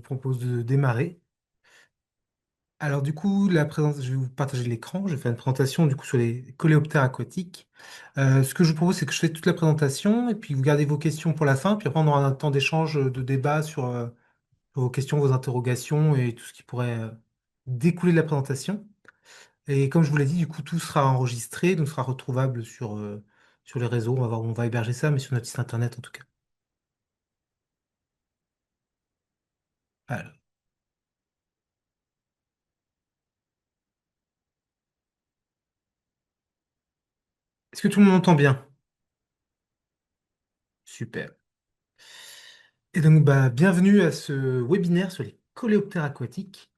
propose de démarrer. Alors du coup, je vais vous partager l'écran. Je vais faire une présentation du coup sur les coléoptères aquatiques. Ce que je vous propose, c'est que je fais toute la présentation et puis vous gardez vos questions pour la fin. Puis après, on aura un temps d'échange, de débat sur vos questions, vos interrogations et tout ce qui pourrait découler de la présentation. Et comme je vous l'ai dit, du coup, tout sera enregistré, donc sera retrouvable sur les réseaux. On va voir où on va héberger ça, mais sur notre site internet en tout cas. Alors, est-ce que tout le monde entend bien? Super. Et donc, bienvenue à ce webinaire sur les coléoptères aquatiques.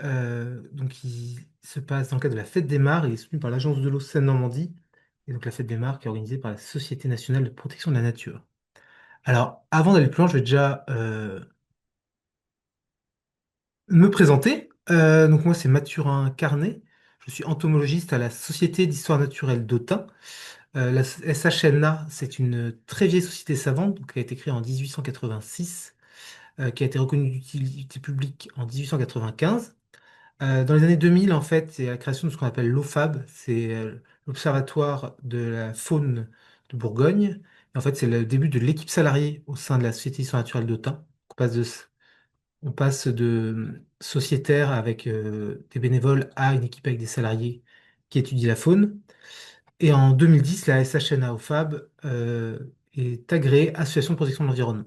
Il se passe dans le cadre de la Fête des Mares. Il est soutenu par l'Agence de l'eau Seine-Normandie. Et donc, la Fête des Mares qui est organisée par la Société nationale de protection de la nature. Alors, avant d'aller plus loin, je vais déjà me présenter. Donc, moi, c'est Mathurin Carnet. Je suis entomologiste à la Société d'histoire naturelle d'Autun. La SHNA, c'est une très vieille société savante donc, qui a été créée en 1886, qui a été reconnue d'utilité publique en 1895. Dans les années 2000, en fait, c'est la création de ce qu'on appelle l'OFAB, c'est l'Observatoire de la faune de Bourgogne. Et en fait, c'est le début de l'équipe salariée au sein de la Société d'histoire naturelle d'Autun. On passe de sociétaire avec des bénévoles à une équipe avec des salariés qui étudient la faune. Et en 2010, la SHNA OFAB est agréée Association de protection de l'environnement.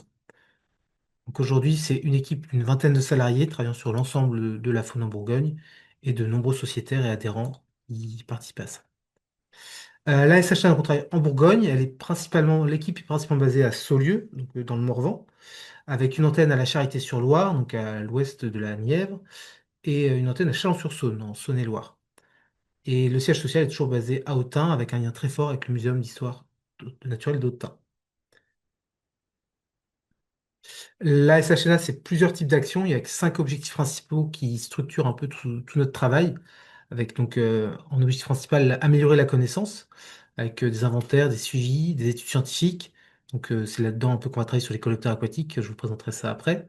Donc aujourd'hui, c'est une équipe d'une vingtaine de salariés travaillant sur l'ensemble de la faune en Bourgogne et de nombreux sociétaires et adhérents qui participent à ça. La SHA, donc, on travaille en Bourgogne. L'équipe est principalement basée à Saulieu, donc, dans le Morvan, avec une antenne à la Charité-sur-Loire, donc à l'ouest de la Nièvre, et une antenne à Chalon-sur-Saône, en Saône-et-Loire. Et le siège social est toujours basé à Autun, avec un lien très fort avec le Muséum d'histoire naturelle d'Autun. La SHNA, c'est plusieurs types d'actions. Il y a 5 objectifs principaux qui structurent un peu tout notre travail, avec donc en objectif principal améliorer la connaissance, avec des inventaires, des suivis, des études scientifiques. Donc c'est là-dedans un peu qu'on va travailler sur les collecteurs aquatiques. Je vous présenterai ça après.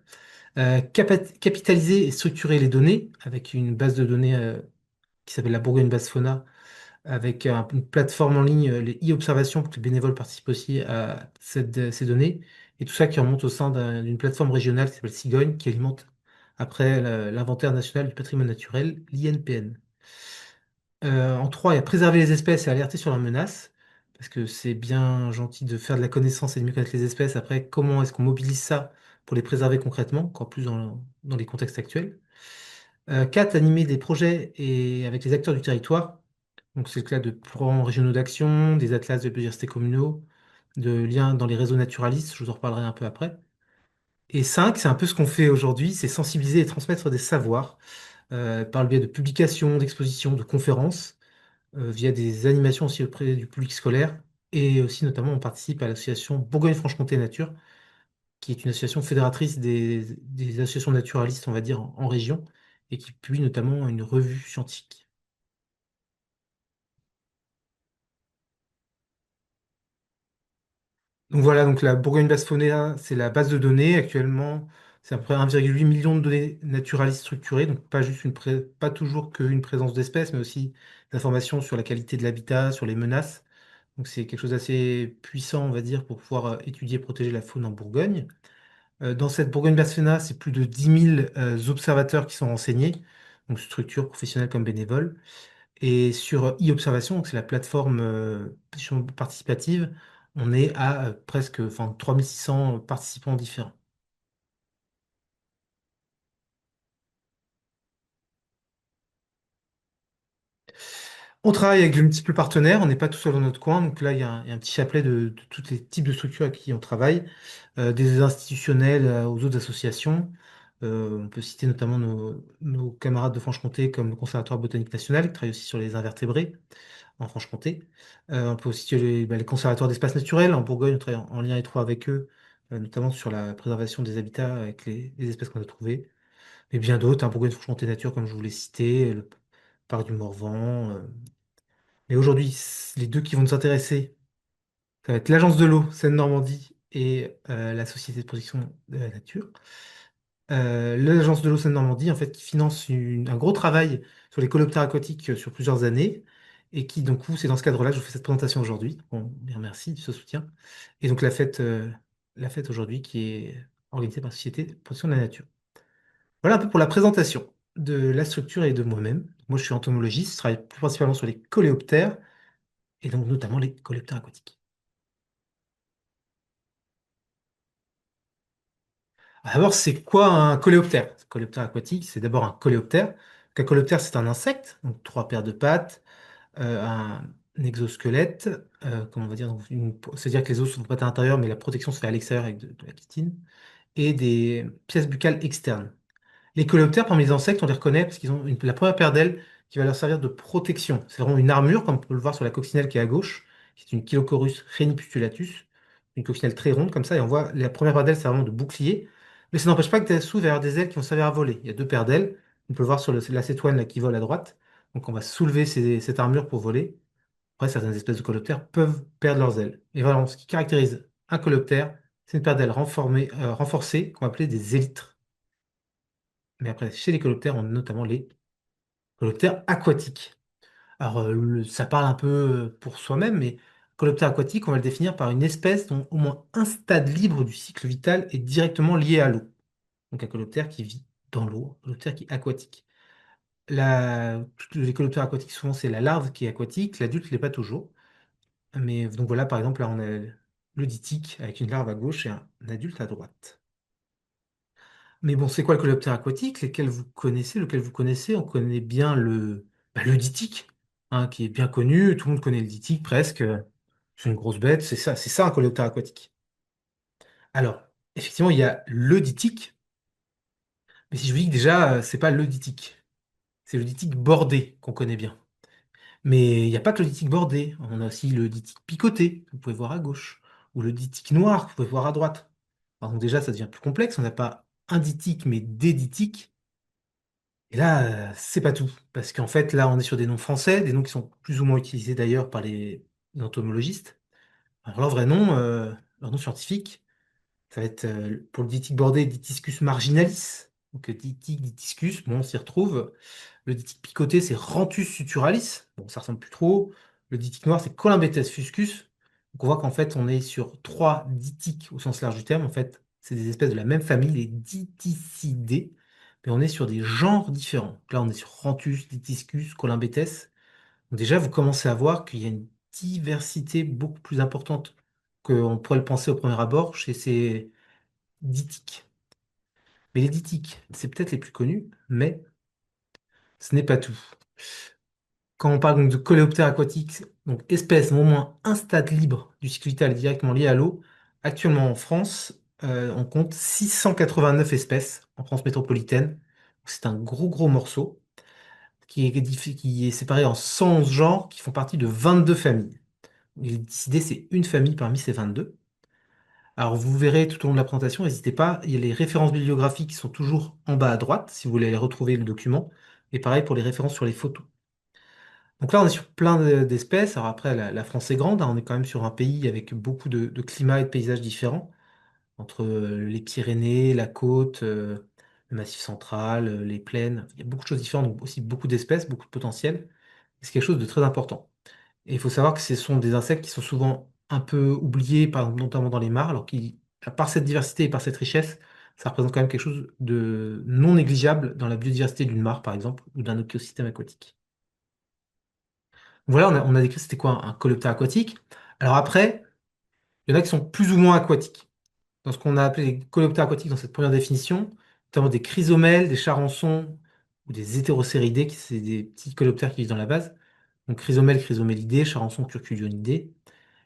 Capitaliser et structurer les données avec une base de données qui s'appelle la Bourgogne Base Fauna, avec une plateforme en ligne, les e-observations, pour que les bénévoles participent aussi à ces données. Et tout ça qui remonte au sein d'une plateforme régionale qui s'appelle Cigogne, qui alimente après l'inventaire national du patrimoine naturel, l'INPN. En 3, il y a préserver les espèces et alerter sur leurs menaces, parce que c'est bien gentil de faire de la connaissance et de mieux connaître les espèces. Après, comment est-ce qu'on mobilise ça pour les préserver concrètement, encore plus dans les contextes actuels? 4, animer des projets avec les acteurs du territoire. Donc, c'est le cas de plans régionaux d'action, des atlas de biodiversité communaux, de liens dans les réseaux naturalistes. Je vous en reparlerai un peu après. Et 5, c'est un peu ce qu'on fait aujourd'hui, c'est sensibiliser et transmettre des savoirs par le biais de publications, d'expositions, de conférences, via des animations aussi auprès du public scolaire. Et aussi, notamment, on participe à l'association Bourgogne-Franche-Comté Nature, qui est une association fédératrice des associations naturalistes, on va dire, en région, et qui publie notamment une revue scientifique. Donc voilà, donc la Bourgogne-Basse Fauna, c'est la base de données. Actuellement, c'est à peu près 1,8 million de données naturalistes structurées, donc pas toujours qu'une présence d'espèces, mais aussi des informations sur la qualité de l'habitat, sur les menaces. Donc c'est quelque chose d'assez puissant, on va dire, pour pouvoir étudier et protéger la faune en Bourgogne. Dans cette Bourgogne-Basse Fauna, c'est plus de 10 000 observateurs qui sont renseignés, donc structures professionnelles comme bénévoles. Et sur e-observation, donc c'est la plateforme participative, on est à presque 3600 participants différents. On travaille avec de multiples partenaires, on n'est pas tout seul dans notre coin, donc là il y a un petit chapelet de tous les types de structures avec qui on travaille, des institutionnels aux autres associations. On peut citer notamment nos camarades de Franche-Comté comme le Conservatoire botanique national qui travaille aussi sur les invertébrés en Franche-Comté. On peut aussi citer les conservatoires d'espaces naturels. En Bourgogne, on travaille en lien étroit avec eux, notamment sur la préservation des habitats avec les espèces qu'on a trouvées. Et bien d'autres, Bourgogne-Franche-Comté Nature, comme je vous l'ai cité, le parc du Morvan. Mais aujourd'hui, les deux qui vont nous intéresser, ça va être l'Agence de l'eau Seine-Normandie et la Société de protection de la nature. L'Agence de l'eau Seine-Normandie, en fait, qui finance un gros travail sur les coléoptères aquatiques sur plusieurs années, et qui, donc, c'est dans ce cadre-là que je vous fais cette présentation aujourd'hui. Bon, bien, merci de ce soutien. Et donc, la fête aujourd'hui qui est organisée par la Société de protection de la nature. Voilà un peu pour la présentation de la structure et de moi-même. Moi, je suis entomologiste, je travaille plus principalement sur les coléoptères, et donc notamment les coléoptères aquatiques. D'abord, c'est quoi un coléoptère? Un coléoptère aquatique, c'est d'abord un coléoptère. Donc, un coléoptère, c'est un insecte, donc trois paires de pattes, un exosquelette, comment on va dire, donc c'est-à-dire que les os sont pas à l'intérieur, mais la protection se fait à l'extérieur avec de la chitine, et des pièces buccales externes. Les coléoptères, parmi les insectes, on les reconnaît parce qu'ils ont la première paire d'ailes qui va leur servir de protection. C'est vraiment une armure, comme on peut le voir sur la coccinelle qui est à gauche, qui est une Chilocorus renipustulatus, une coccinelle très ronde comme ça, et on voit la première paire d'ailes, c'est vraiment de bouclier. Mais ça n'empêche pas que dessous, il va y avoir des ailes qui vont servir à voler. Il y a deux paires d'ailes, on peut le voir sur l'acétoine là, qui vole à droite. Donc on va soulever cette armure pour voler. Après, certaines espèces de coléoptères peuvent perdre leurs ailes. Et voilà, ce qui caractérise un coléoptère, c'est une paire d'ailes renforcées qu'on va appeler des élytres. Mais après, chez les coléoptères, on a notamment les coléoptères aquatiques. Alors, ça parle un peu pour soi-même, mais coléoptère aquatique, on va le définir par une espèce dont au moins un stade libre du cycle vital est directement lié à l'eau. Donc, un coléoptère qui vit dans l'eau, un coléoptère qui est aquatique. Tous les coléoptères aquatiques, souvent, c'est la larve qui est aquatique, l'adulte ne l'est pas toujours. Mais donc voilà, par exemple, là, on a le ditique avec une larve à gauche et un adulte à droite. Mais bon, c'est quoi le coléoptère aquatique? Lequel vous connaissez, on connaît bien le ditique, hein, qui est bien connu, tout le monde connaît le ditique presque. C'est une grosse bête, c'est ça un coléoptère aquatique. Alors, effectivement, il y a le ditique, mais si je vous dis que déjà, c'est pas le ditique, c'est le ditique bordé qu'on connaît bien. Mais il n'y a pas que le ditique bordé, on a aussi le ditique picoté, que vous pouvez voir à gauche, ou le ditique noir, que vous pouvez voir à droite. Alors, donc déjà, ça devient plus complexe, on n'a pas un ditique, mais des ditiques. Et là, c'est pas tout. Parce qu'en fait, là, on est sur des noms français, des noms qui sont plus ou moins utilisés d'ailleurs par les entomologistes. Alors, leur nom scientifique, ça va être pour le Dytique bordé, Dytiscus marginalis. Donc, Dytique, Dytiscus, bon, on s'y retrouve. Le Dytique picoté, c'est Rantus suturalis. Bon, ça ressemble plus trop. Le Dytique noir, c'est Colymbetes fuscus. Donc, on voit qu'en fait, on est sur trois dytiques au sens large du terme. En fait, c'est des espèces de la même famille, les Dyticidés. Mais on est sur des genres différents. Donc là, on est sur Rantus, Dytiscus, Colymbetes. Donc déjà, vous commencez à voir qu'il y a une diversité beaucoup plus importante qu'on pourrait le penser au premier abord chez ces ditiques. Mais les ditiques, c'est peut-être les plus connus, mais ce n'est pas tout. Quand on parle donc de coléoptères aquatiques, donc espèces au moins un stade libre du cycle vital directement lié à l'eau, actuellement en France, on compte 689 espèces en France métropolitaine. C'est un gros morceau qui est séparé en 111 genres qui font partie de 22 familles. Les Dycidés, c'est une famille parmi ces 22. Alors vous verrez tout au long de la présentation, n'hésitez pas, il y a les références bibliographiques qui sont toujours en bas à droite, si vous voulez aller retrouver le document. Et pareil pour les références sur les photos. Donc là, on est sur plein d'espèces. Alors après, la France est grande, hein, on est quand même sur un pays avec beaucoup de climats et de paysages différents, entre les Pyrénées, la côte, le Massif central, les plaines. Il y a beaucoup de choses différentes, donc aussi beaucoup d'espèces, beaucoup de potentiel. Et c'est quelque chose de très important. Et il faut savoir que ce sont des insectes qui sont souvent un peu oubliés, notamment dans les mares, alors par cette diversité et par cette richesse, ça représente quand même quelque chose de non négligeable dans la biodiversité d'une mare, par exemple, ou d'un écosystème aquatique. Voilà, on a décrit c'était quoi un coléoptère aquatique. Alors après, il y en a qui sont plus ou moins aquatiques. Dans ce qu'on a appelé les coléoptères aquatiques dans cette première définition, notamment des chrysomèles, des charançons ou des hétérocéridés, qui c'est des petits coléoptères qui vivent dans la base. Donc chrysomèles, chrysomélidés, charançons, curculionidés.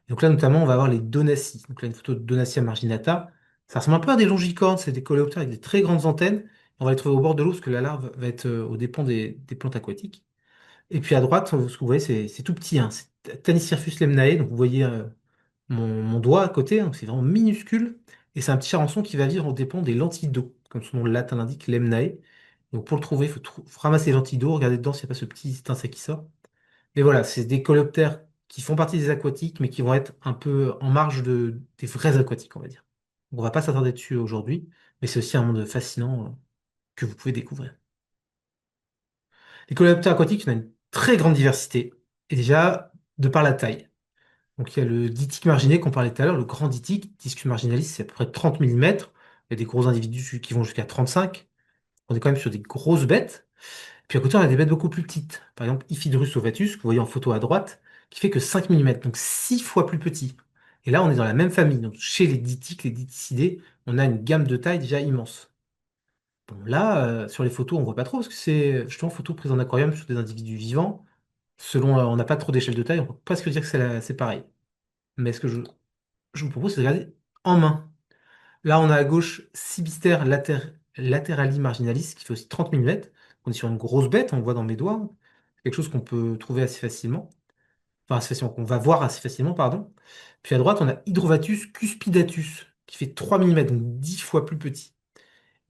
Donc là, notamment, on va avoir les donaties. Donc là, une photo de Donatia marginata. Ça ressemble un peu à des longicornes, c'est des coléoptères avec des très grandes antennes. On va les trouver au bord de l'eau parce que la larve va être aux dépens des plantes aquatiques. Et puis à droite, ce que vous voyez, c'est tout petit, hein. C'est Tanicirphus lemnae. Donc vous voyez mon doigt à côté, hein, c'est vraiment minuscule. Et c'est un petit charançon qui va vivre aux dépens des lentilles d'eau, comme son nom latin l'indique, lemnae. Donc pour le trouver, il faut ramasser les lentilles d'eau, regarder dedans s'il n'y a pas ce petit insecte qui sort. Mais voilà, c'est des coléoptères qui font partie des aquatiques, mais qui vont être un peu en marge des vrais aquatiques, on va dire. On va pas s'attarder dessus aujourd'hui, mais c'est aussi un monde fascinant que vous pouvez découvrir. Les coléoptères aquatiques, il y en a une très grande diversité, et déjà de par la taille. Donc il y a le dithyque marginé qu'on parlait tout à l'heure, le grand dithyque, Discus marginalis, c'est à peu près 30 millimètres. Il y a des gros individus qui vont jusqu'à 35. On est quand même sur des grosses bêtes. Puis à côté, on a des bêtes beaucoup plus petites. Par exemple, Iphidrus ovatus, que vous voyez en photo à droite, qui fait que 5 millimètres, donc 6 fois plus petit. Et là, on est dans la même famille. Donc chez les dithyques, les dithycidés, on a une gamme de taille déjà immense. Bon, là, sur les photos, on voit pas trop, parce que c'est justement photo prise en aquarium sur des individus vivants. Selon, on n'a pas trop d'échelle de taille, on peut presque dire que c'est pareil. Mais ce que je vous propose, c'est de regarder en main. Là, on a à gauche Cibister laterali marginalis, qui fait aussi 30 millimètres. On est sur une grosse bête, on le voit dans mes doigts. Quelque chose qu'on peut trouver assez facilement. Enfin, assez facilement, qu'on va voir assez facilement, pardon. Puis à droite, on a Hydrovatus cuspidatus, qui fait 3 millimètres, donc 10 fois plus petit.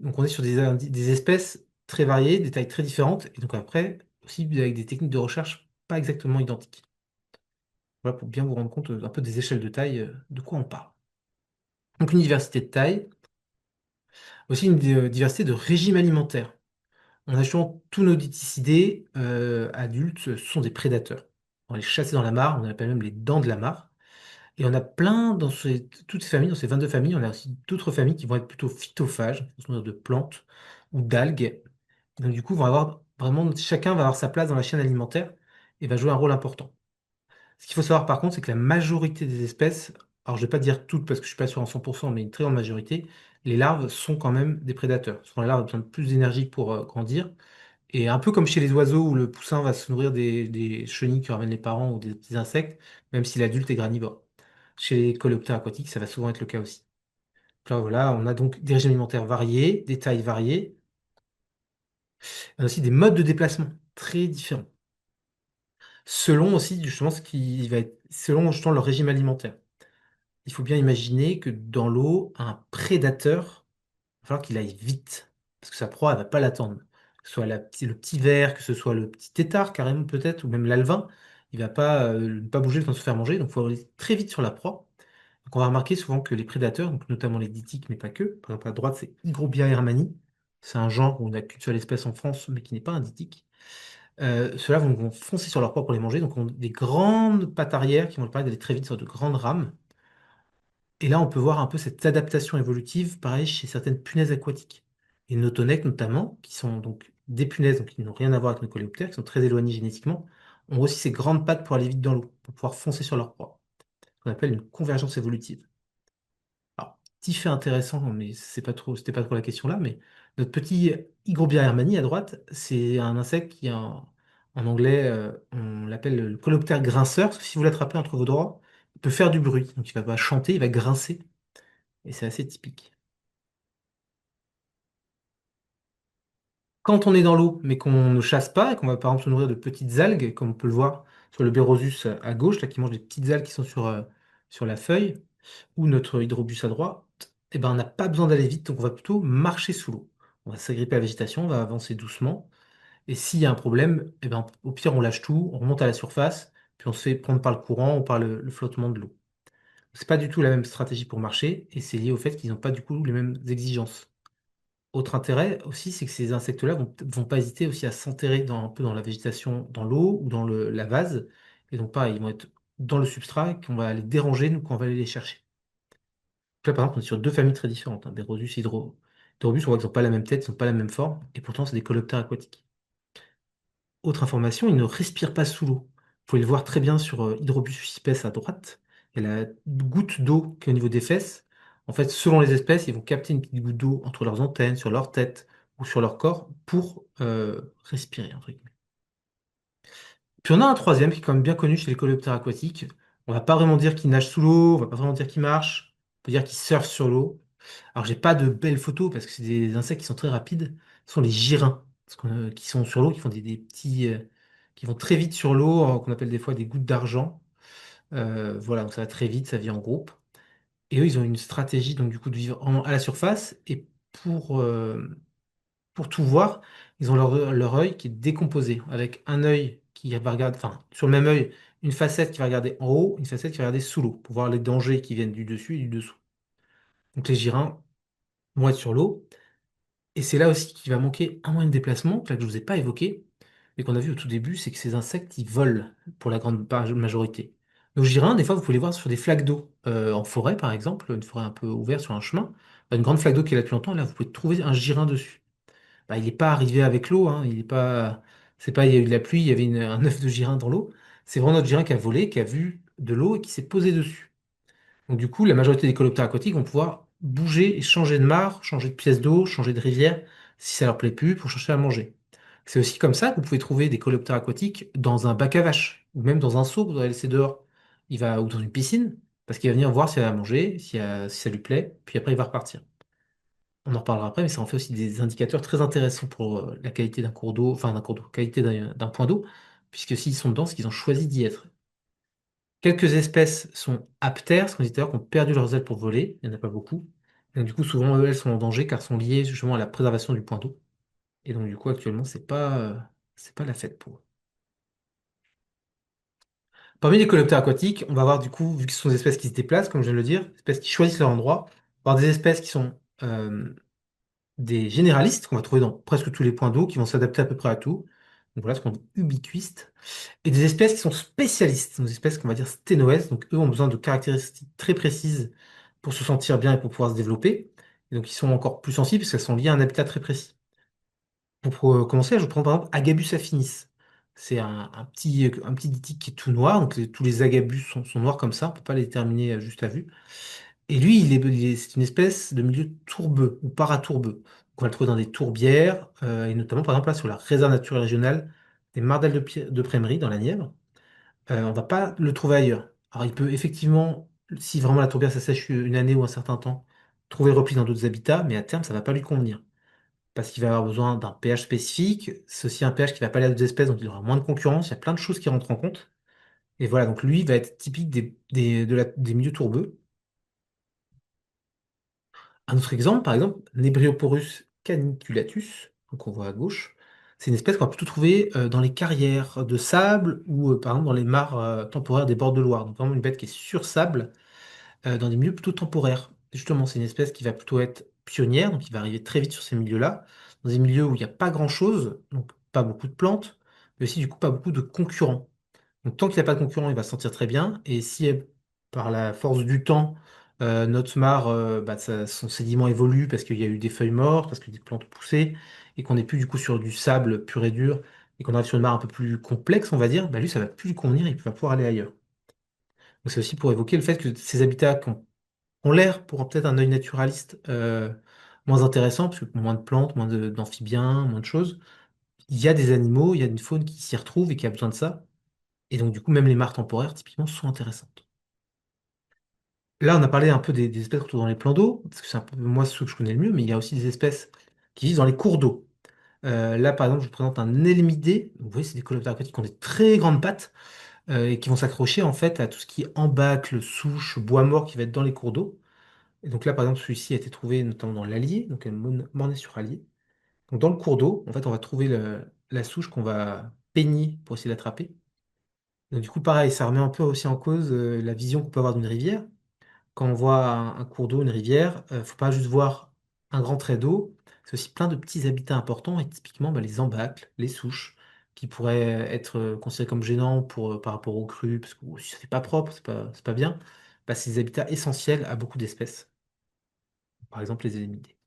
Donc on est sur des espèces très variées, des tailles très différentes, et donc après, aussi avec des techniques de recherche pas exactement identiques. Voilà pour bien vous rendre compte un peu des échelles de taille, de quoi on parle. Donc une diversité de taille, aussi une diversité de régimes alimentaires. On a justement tous nos dyticidés adultes, ce sont des prédateurs. On va les chasser dans la mare, on les appelle même les dents de la mare. Et on a plein dans toutes ces familles, dans ces 22 familles, on a aussi d'autres familles qui vont être plutôt phytophages, qui sont de plantes ou d'algues. Donc du coup, vont avoir vraiment, chacun va avoir sa place dans la chaîne alimentaire et va jouer un rôle important. Ce qu'il faut savoir par contre, c'est que la majorité des espèces, alors je ne vais pas dire toutes parce que je suis pas sûr en 100%, mais une très grande majorité, les larves sont quand même des prédateurs. Souvent, les larves ont besoin de plus d'énergie pour grandir. Et un peu comme chez les oiseaux où le poussin va se nourrir des chenilles que ramènent les parents ou des petits insectes, même si l'adulte est granivore. Chez les coléoptères aquatiques, ça va souvent être le cas aussi. Là, voilà, on a donc des régimes alimentaires variés, des tailles variées, on a aussi des modes de déplacement très différents, selon aussi justement ce qui va être, selon justement leur régime alimentaire. Il faut bien imaginer que dans l'eau, un prédateur, il va falloir qu'il aille vite, parce que sa proie, elle va pas l'attendre. Que ce soit le petit ver, que ce soit le petit tétard carrément peut-être, ou même l'alevin, il va pas, ne pas bouger le temps de se faire manger, donc il faut aller très vite sur la proie. Donc on va remarquer souvent que les prédateurs, donc notamment les dytiques, mais pas que, par exemple à droite c'est Hygrobia hermanni, c'est un genre où on n'a qu'une seule espèce en France, mais qui n'est pas un dytique. Ceux-là vont foncer sur leur proie pour les manger, donc on a des grandes pattes arrière qui vont leur permettre d'aller très vite sur de grandes rames. Et là, on peut voir un peu cette adaptation évolutive, pareil, chez certaines punaises aquatiques. Les notonèques, notamment, qui sont donc des punaises, donc qui n'ont rien à voir avec nos coléoptères, qui sont très éloignées génétiquement, ont aussi ces grandes pattes pour aller vite dans l'eau, pour pouvoir foncer sur leur proie. Ce qu'on appelle une convergence évolutive. Alors, petit fait intéressant, mais c'est pas trop, c'était pas trop la question là, mais notre petit Hygrobia hermanni à droite, c'est un insecte qui, en anglais, on l'appelle le coléoptère grinceur, parce que si vous l'attrapez entre vos doigts, il peut faire du bruit. Donc il va pas chanter, il va grincer. Et c'est assez typique. Quand on est dans l'eau, mais qu'on ne chasse pas, et qu'on va par exemple se nourrir de petites algues, comme on peut le voir sur le Berosus à gauche, là, qui mange des petites algues qui sont sur la feuille, ou notre Hydrobus à droite, eh ben, on n'a pas besoin d'aller vite, donc on va plutôt marcher sous l'eau. On va s'agripper à la végétation, on va avancer doucement, et s'il y a un problème, eh ben, au pire, on lâche tout, on remonte à la surface, puis on se fait prendre par le courant ou par le flottement de l'eau. C'est pas du tout la même stratégie pour marcher, et c'est lié au fait qu'ils n'ont pas du coup les mêmes exigences. Autre intérêt aussi, c'est que ces insectes-là vont pas hésiter aussi à s'enterrer un peu dans la végétation, dans l'eau ou dans la vase. Et donc, pareil, ils vont être dans le substrat et qu'on va les déranger, nous, quand on va aller les chercher. Donc là, par exemple, on est sur deux familles très différentes, hein, des Rhodus Hydrobus, on voit qu'ils n'ont pas la même tête, ils n'ont pas la même forme, et pourtant, c'est des coléoptères aquatiques. Autre information, ils ne respirent pas sous l'eau. Vous pouvez le voir très bien sur Hydrobus suspes à droite. Il y a la goutte d'eau qui est au niveau des fesses. En fait, selon les espèces, ils vont capter une petite goutte d'eau entre leurs antennes, sur leur tête ou sur leur corps pour respirer, entre guillemets. Puis on a un troisième qui est quand même bien connu chez les coléoptères aquatiques. On va pas vraiment dire qu'il nage sous l'eau, on va pas vraiment dire qu'il marche. On peut dire qu'il surfe sur l'eau. Alors j'ai pas de belles photos parce que c'est des insectes qui sont très rapides. Ce sont les girins qui sont sur l'eau, qui font des petits, qui vont très vite sur l'eau, qu'on appelle des fois des gouttes d'argent. Voilà, donc ça va très vite, ça vit en groupe. Et eux, ils ont une stratégie donc du coup de vivre à la surface et pour tout voir, ils ont leur œil qui est décomposé, avec un œil qui va regarder, enfin, sur le même œil, une facette qui va regarder en haut, une facette qui va regarder sous l'eau, pour voir les dangers qui viennent du dessus et du dessous. Donc les girins vont être sur l'eau. Et c'est là aussi qu'il va manquer un moyen de déplacement, là, que je ne vous ai pas évoqué, mais qu'on a vu au tout début, c'est que ces insectes, ils volent pour la grande majorité. Nos girins, des fois, vous pouvez les voir sur des flaques d'eau, en forêt par exemple, une forêt un peu ouverte sur un chemin. Une grande flaque d'eau qui est là depuis longtemps, là, vous pouvez trouver un girin dessus. Bah, il n'est pas arrivé avec l'eau, hein, il est pas, c'est pas, il y a eu de la pluie, il y avait un œuf de girin dans l'eau. C'est vraiment notre girin qui a volé, qui a vu de l'eau et qui s'est posé dessus. Donc du coup, la majorité des coléoptères aquatiques vont pouvoir bouger et changer de mare, changer de pièce d'eau, changer de rivière, si ça leur plaît plus, pour chercher à manger. C'est aussi comme ça que vous pouvez trouver des coléoptères aquatiques dans un bac à vache, ou même dans un seau que vous allez laisser dehors. Ou dans une piscine, parce qu'il va venir voir si elle a mangé, si ça lui plaît, puis après il va repartir. On en reparlera après, mais ça en fait aussi des indicateurs très intéressants pour la qualité d'un cours d'eau, enfin d'un cours d'eau, qualité d'un point d'eau, puisque s'ils sont dedans, c'est qu'ils ont choisi d'y être. Quelques espèces sont aptères, ce qu'on dit tout à l'heure, qui ont perdu leurs ailes pour voler. Il n'y en a pas beaucoup. Et donc, du coup, souvent, eux, elles sont en danger car sont liées justement à la préservation du point d'eau. Et donc, du coup, actuellement, c'est pas la fête pour eux. Parmi les coléoptères aquatiques, on va avoir du coup, vu que ce sont des espèces qui se déplacent, comme je viens de le dire, des espèces qui choisissent leur endroit, on va avoir des espèces qui sont des généralistes qu'on va trouver dans presque tous les points d'eau, qui vont s'adapter à peu près à tout. Donc voilà ce qu'on dit ubiquistes. Et des espèces qui sont spécialistes, donc des espèces qu'on va dire sténoès, donc eux ont besoin de caractéristiques très précises pour se sentir bien et pour pouvoir se développer. Et donc ils sont encore plus sensibles parce qu'elles sont liées à un habitat très précis. Pour commencer, je vous prends par exemple Agabus affinis. C'est un petit dithyque qui est tout noir, donc tous les agabus sont noirs comme ça, on ne peut pas les déterminer juste à vue. Et lui, c'est une espèce de milieu tourbeux ou paratourbeux. On va le trouver dans des tourbières, et notamment par exemple là, sur la réserve naturelle régionale des Mardelles de Prémery dans la Nièvre. On va pas le trouver ailleurs. Alors il peut effectivement, si vraiment la tourbière ça sèche une année ou un certain temps, trouver repli dans d'autres habitats, mais à terme ça va pas lui convenir. Parce qu'il va avoir besoin d'un pH spécifique, c'est aussi un pH qui va pas aller à d'autres espèces, donc il aura moins de concurrence, il y a plein de choses qui rentrent en compte. Et voilà, donc lui va être typique des milieux tourbeux. Un autre exemple, par exemple, Nebrioporus caniculatus, donc on voit à gauche, c'est une espèce qu'on va plutôt trouver dans les carrières de sable ou par exemple dans les mares temporaires des bords de Loire. Donc vraiment une bête qui est sur sable dans des milieux plutôt temporaires. Justement, c'est une espèce qui va plutôt être pionnière, donc qui va arriver très vite sur ces milieux-là, dans des milieux où il n'y a pas grand-chose, donc pas beaucoup de plantes, mais aussi du coup pas beaucoup de concurrents. Donc tant qu'il n'y a pas de concurrent, il va se sentir très bien. Et si par la force du temps, notre mare, son sédiment évolue parce qu'il y a eu des feuilles mortes, parce que des plantes poussaient, et qu'on n'est plus du coup sur du sable pur et dur, et qu'on arrive sur une mare un peu plus complexe, on va dire, bah lui, ça va plus lui convenir, il va pouvoir aller ailleurs. Donc c'est aussi pour évoquer le fait que ces habitats ont l'air, pour peut-être un œil naturaliste, moins intéressants, parce que moins de plantes, d'amphibiens, moins de choses. Il y a des animaux, il y a une faune qui s'y retrouve et qui a besoin de ça. Et donc, du coup, même les mares temporaires, typiquement, sont intéressantes. Là, on a parlé un peu des espèces qu'on trouve dans les plans d'eau, parce que c'est un peu moi ceux que je connais le mieux, mais il y a aussi des espèces qui vivent dans les cours d'eau. Là, par exemple, je vous présente un Élmidé. Vous voyez, c'est des coléoptères aquatiques qui ont des très grandes pattes et qui vont s'accrocher en fait à tout ce qui est embâcle, souche, bois mort qui va être dans les cours d'eau. Et donc là, par exemple, celui-ci a été trouvé notamment dans l'Allier, donc Mornay sur Allier. Donc dans le cours d'eau, en fait, on va trouver la souche qu'on va peigner pour essayer d'attraper. Donc du coup, pareil, ça remet un peu aussi en cause la vision qu'on peut avoir d'une rivière. Quand on voit un cours d'eau, une rivière, faut pas juste voir un grand trait d'eau, c'est aussi plein de petits habitats importants, et typiquement bah, les embâcles, les souches, qui pourraient être considérés comme gênants par rapport aux crues, parce que si ça fait pas propre, c'est pas bien. Bah, c'est des habitats essentiels à beaucoup d'espèces, par exemple les élémidés.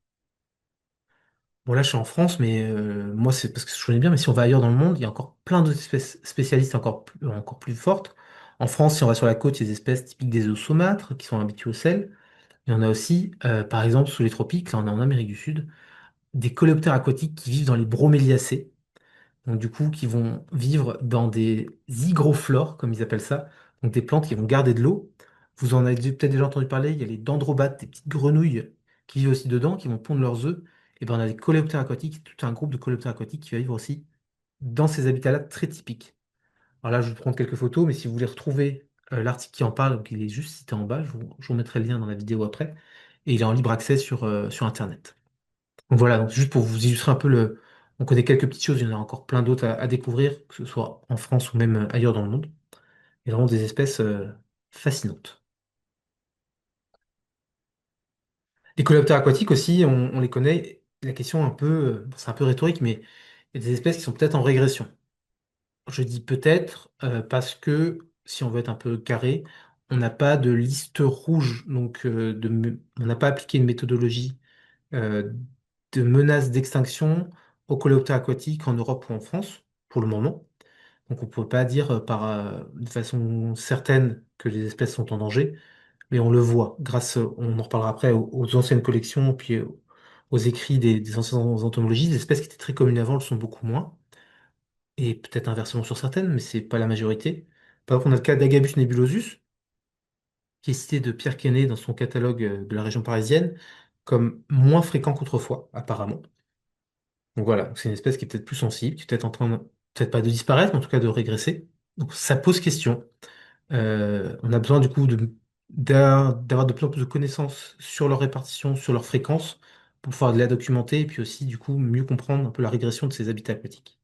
Bon là je suis en France, mais moi c'est parce que je connais bien, mais si on va ailleurs dans le monde, il y a encore plein d'autres espèces spécialistes encore plus fortes. En France, si on va sur la côte, il y a des espèces typiques des eaux saumâtres qui sont habituées au sel. Il y en a aussi, par exemple, sous les tropiques, là on est en Amérique du Sud, des coléoptères aquatiques qui vivent dans les broméliacées, donc du coup qui vont vivre dans des hygroflores, comme ils appellent ça, donc des plantes qui vont garder de l'eau. Vous en avez peut-être déjà entendu parler, il y a les dendrobates, des petites grenouilles qui vivent aussi dedans, qui vont pondre leurs œufs. Et ben on a des coléoptères aquatiques, tout un groupe de coléoptères aquatiques qui va vivre aussi dans ces habitats-là très typiques. Alors là, je vais prendre quelques photos, mais si vous voulez retrouver l'article qui en parle, donc il est juste cité en bas, je vous mettrai le lien dans la vidéo après, et il est en libre accès sur Internet. Donc voilà, donc juste pour vous illustrer un peu On connaît quelques petites choses, il y en a encore plein d'autres à découvrir, que ce soit en France ou même ailleurs dans le monde. Et vraiment des espèces fascinantes. Les coléoptères aquatiques aussi, on les connaît. La question un peu, bon, c'est un peu rhétorique, mais il y a des espèces qui sont peut-être en régression. Je dis peut-être parce que, si on veut être un peu carré, on n'a pas de liste rouge, donc on n'a pas appliqué une méthodologie euh, de menace d'extinction aux coléoptères aquatiques en Europe ou en France, pour le moment. Donc on ne peut pas dire de façon certaine que les espèces sont en danger, mais on le voit on en reparlera après, aux anciennes collections, puis aux écrits des anciennes entomologies. Les espèces qui étaient très communes avant le sont beaucoup moins, et peut-être inversement sur certaines, mais c'est pas la majorité. Par exemple, on a le cas d'Agabus nebulosus, qui est cité de Pierre Quesnay dans son catalogue de la région parisienne, comme moins fréquent qu'autrefois, apparemment. Donc voilà, donc c'est une espèce qui est peut-être plus sensible, qui est peut-être en train, peut-être pas de disparaître, mais en tout cas de régresser. Donc ça pose question. On a besoin du coup d'avoir de plus en plus de connaissances sur leur répartition, sur leur fréquence, pour pouvoir la documenter et puis aussi du coup mieux comprendre un peu la régression de ces habitats aquatiques.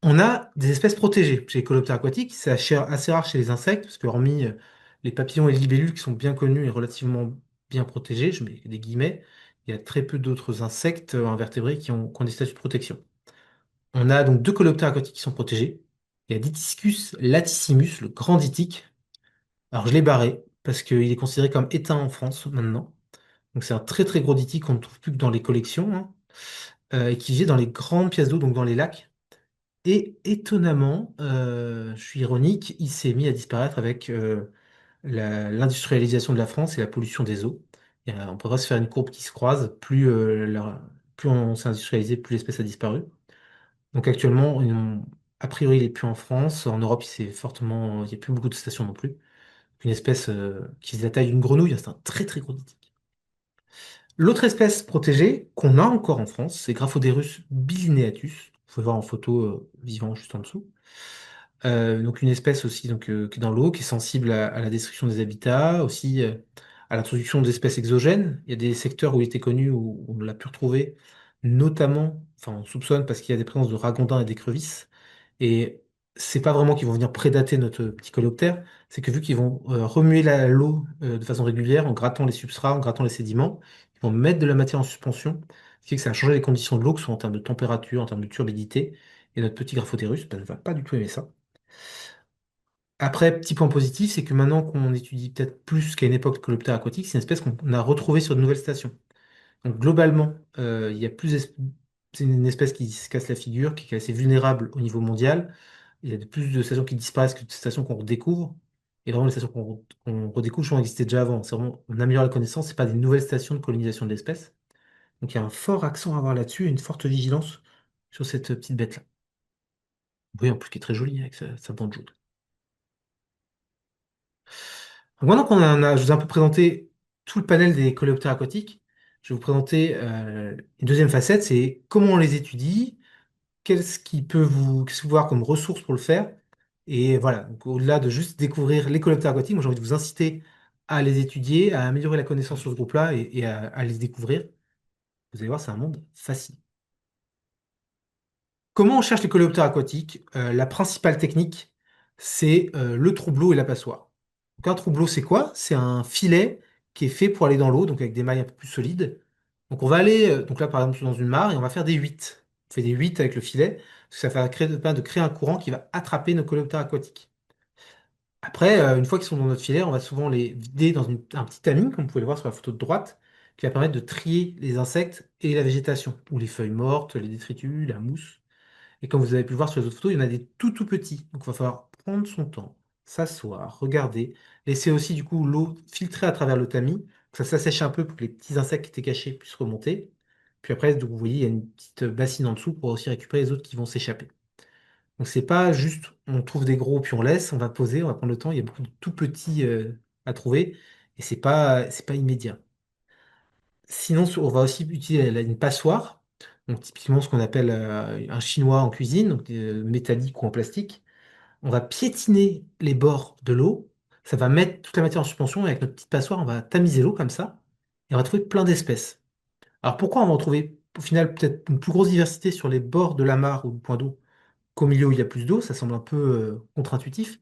On a des espèces protégées chez les coléoptères aquatiques, c'est assez rare chez les insectes, parce que hormis les papillons et les libellules qui sont bien connus et relativement bien protégés, je mets des guillemets, il y a très peu d'autres insectes invertébrés qui ont des statuts de protection. On a donc deux coléoptères aquatiques qui sont protégés. Il y a Dytiscus latissimus, le grand dytique. Alors je l'ai barré parce qu'il est considéré comme éteint en France maintenant. Donc c'est un très très gros dytique qu'on ne trouve plus que dans les collections, hein, et qui vit dans les grandes pièces d'eau, donc dans les lacs. Et étonnamment, je suis ironique, il s'est mis à disparaître avec l'industrialisation de la France et la pollution des eaux. On pourrait se faire une courbe qui se croise, plus on s'est industrialisé, plus l'espèce a disparu. Donc actuellement, a priori, il n'est plus en France. En Europe, il n'y a plus beaucoup de stations non plus. Une espèce qui fait la taille d'une grenouille, c'est un très très gros dytique. L'autre espèce protégée qu'on a encore en France, c'est Graphoderus bilineatus. Vous pouvez voir en photo vivant juste en dessous. Donc une espèce aussi qui est dans l'eau, qui est sensible à la destruction des habitats, aussi à l'introduction d'espèces exogènes. Il y a des secteurs où il était connu, où on l'a pu retrouver, notamment, enfin on soupçonne parce qu'il y a des présences de ragondins et d'écrevisses. Et c'est pas vraiment qu'ils vont venir prédater notre petit coléoptère, c'est que vu qu'ils vont remuer l'eau de façon régulière, en grattant les substrats, en grattant les sédiments, ils vont mettre de la matière en suspension, ce qui fait que ça a changé les conditions de l'eau, que ce soit en termes de température, en termes de turbidité. Et notre petit Graphoderus ne va pas du tout aimer ça. Après, petit point positif, c'est que maintenant qu'on étudie peut-être plus qu'à une époque le coléoptère aquatique, c'est une espèce qu'on a retrouvée sur de nouvelles stations. Donc globalement, il y a c'est une espèce qui se casse la figure, qui est assez vulnérable au niveau mondial. Il y a de plus de stations qui disparaissent que de stations qu'on redécouvre. Et vraiment, les stations qu'on redécouvre, souvent existaient déjà avant. C'est vraiment, on améliore la connaissance, c'est pas des nouvelles stations de colonisation de l'espèce. Donc il y a un fort accent à avoir là-dessus et une forte vigilance sur cette petite bête-là. Oui, en plus, qui est très jolie avec sa bande jaune. Donc maintenant je vous ai un peu présenté tout le panel des coléoptères aquatiques, je vais vous présenter une deuxième facette, c'est comment on les étudie, qu'est-ce que vous voir comme ressources pour le faire. Et voilà, donc au-delà de juste découvrir les coléoptères aquatiques, moi j'ai envie de vous inciter à les étudier, à améliorer la connaissance sur ce groupe-là et à les découvrir. Vous allez voir, c'est un monde fascinant. Comment on cherche les coléoptères aquatiques? La principale technique, c'est le troubleau et la passoire. Donc un troubleau, c'est quoi? C'est un filet qui est fait pour aller dans l'eau, donc avec des mailles un peu plus solides. Donc on va aller, donc là par exemple dans une mare, et on va faire des 8. On fait des 8 avec le filet, parce que ça va permettre de créer un courant qui va attraper nos coléoptères aquatiques. Après, une fois qu'ils sont dans notre filet, on va souvent les vider dans un petit tamis, comme vous pouvez le voir sur la photo de droite, qui va permettre de trier les insectes et la végétation, ou les feuilles mortes, les détritus, la mousse. Et comme vous avez pu le voir sur les autres photos, il y en a des tout petits. Donc il va falloir prendre son temps, s'asseoir, regarder, laisser aussi du coup l'eau filtrer à travers le tamis, que ça s'assèche un peu pour que les petits insectes qui étaient cachés puissent remonter. Puis après, donc, vous voyez, il y a une petite bassine en dessous pour aussi récupérer les autres qui vont s'échapper. Donc c'est pas juste on trouve des gros puis on laisse, on va poser, on va prendre le temps. Il y a beaucoup de tout petits à trouver et c'est pas immédiat. Sinon, on va aussi utiliser une passoire, donc typiquement ce qu'on appelle un chinois en cuisine, donc métallique ou en plastique. On va piétiner les bords de l'eau, ça va mettre toute la matière en suspension et avec notre petite passoire, on va tamiser l'eau comme ça et on va trouver plein d'espèces. Alors pourquoi on va en trouver au final peut-être une plus grosse diversité sur les bords de la mare ou du point d'eau qu'au milieu où il y a plus d'eau? Ça semble un peu contre-intuitif.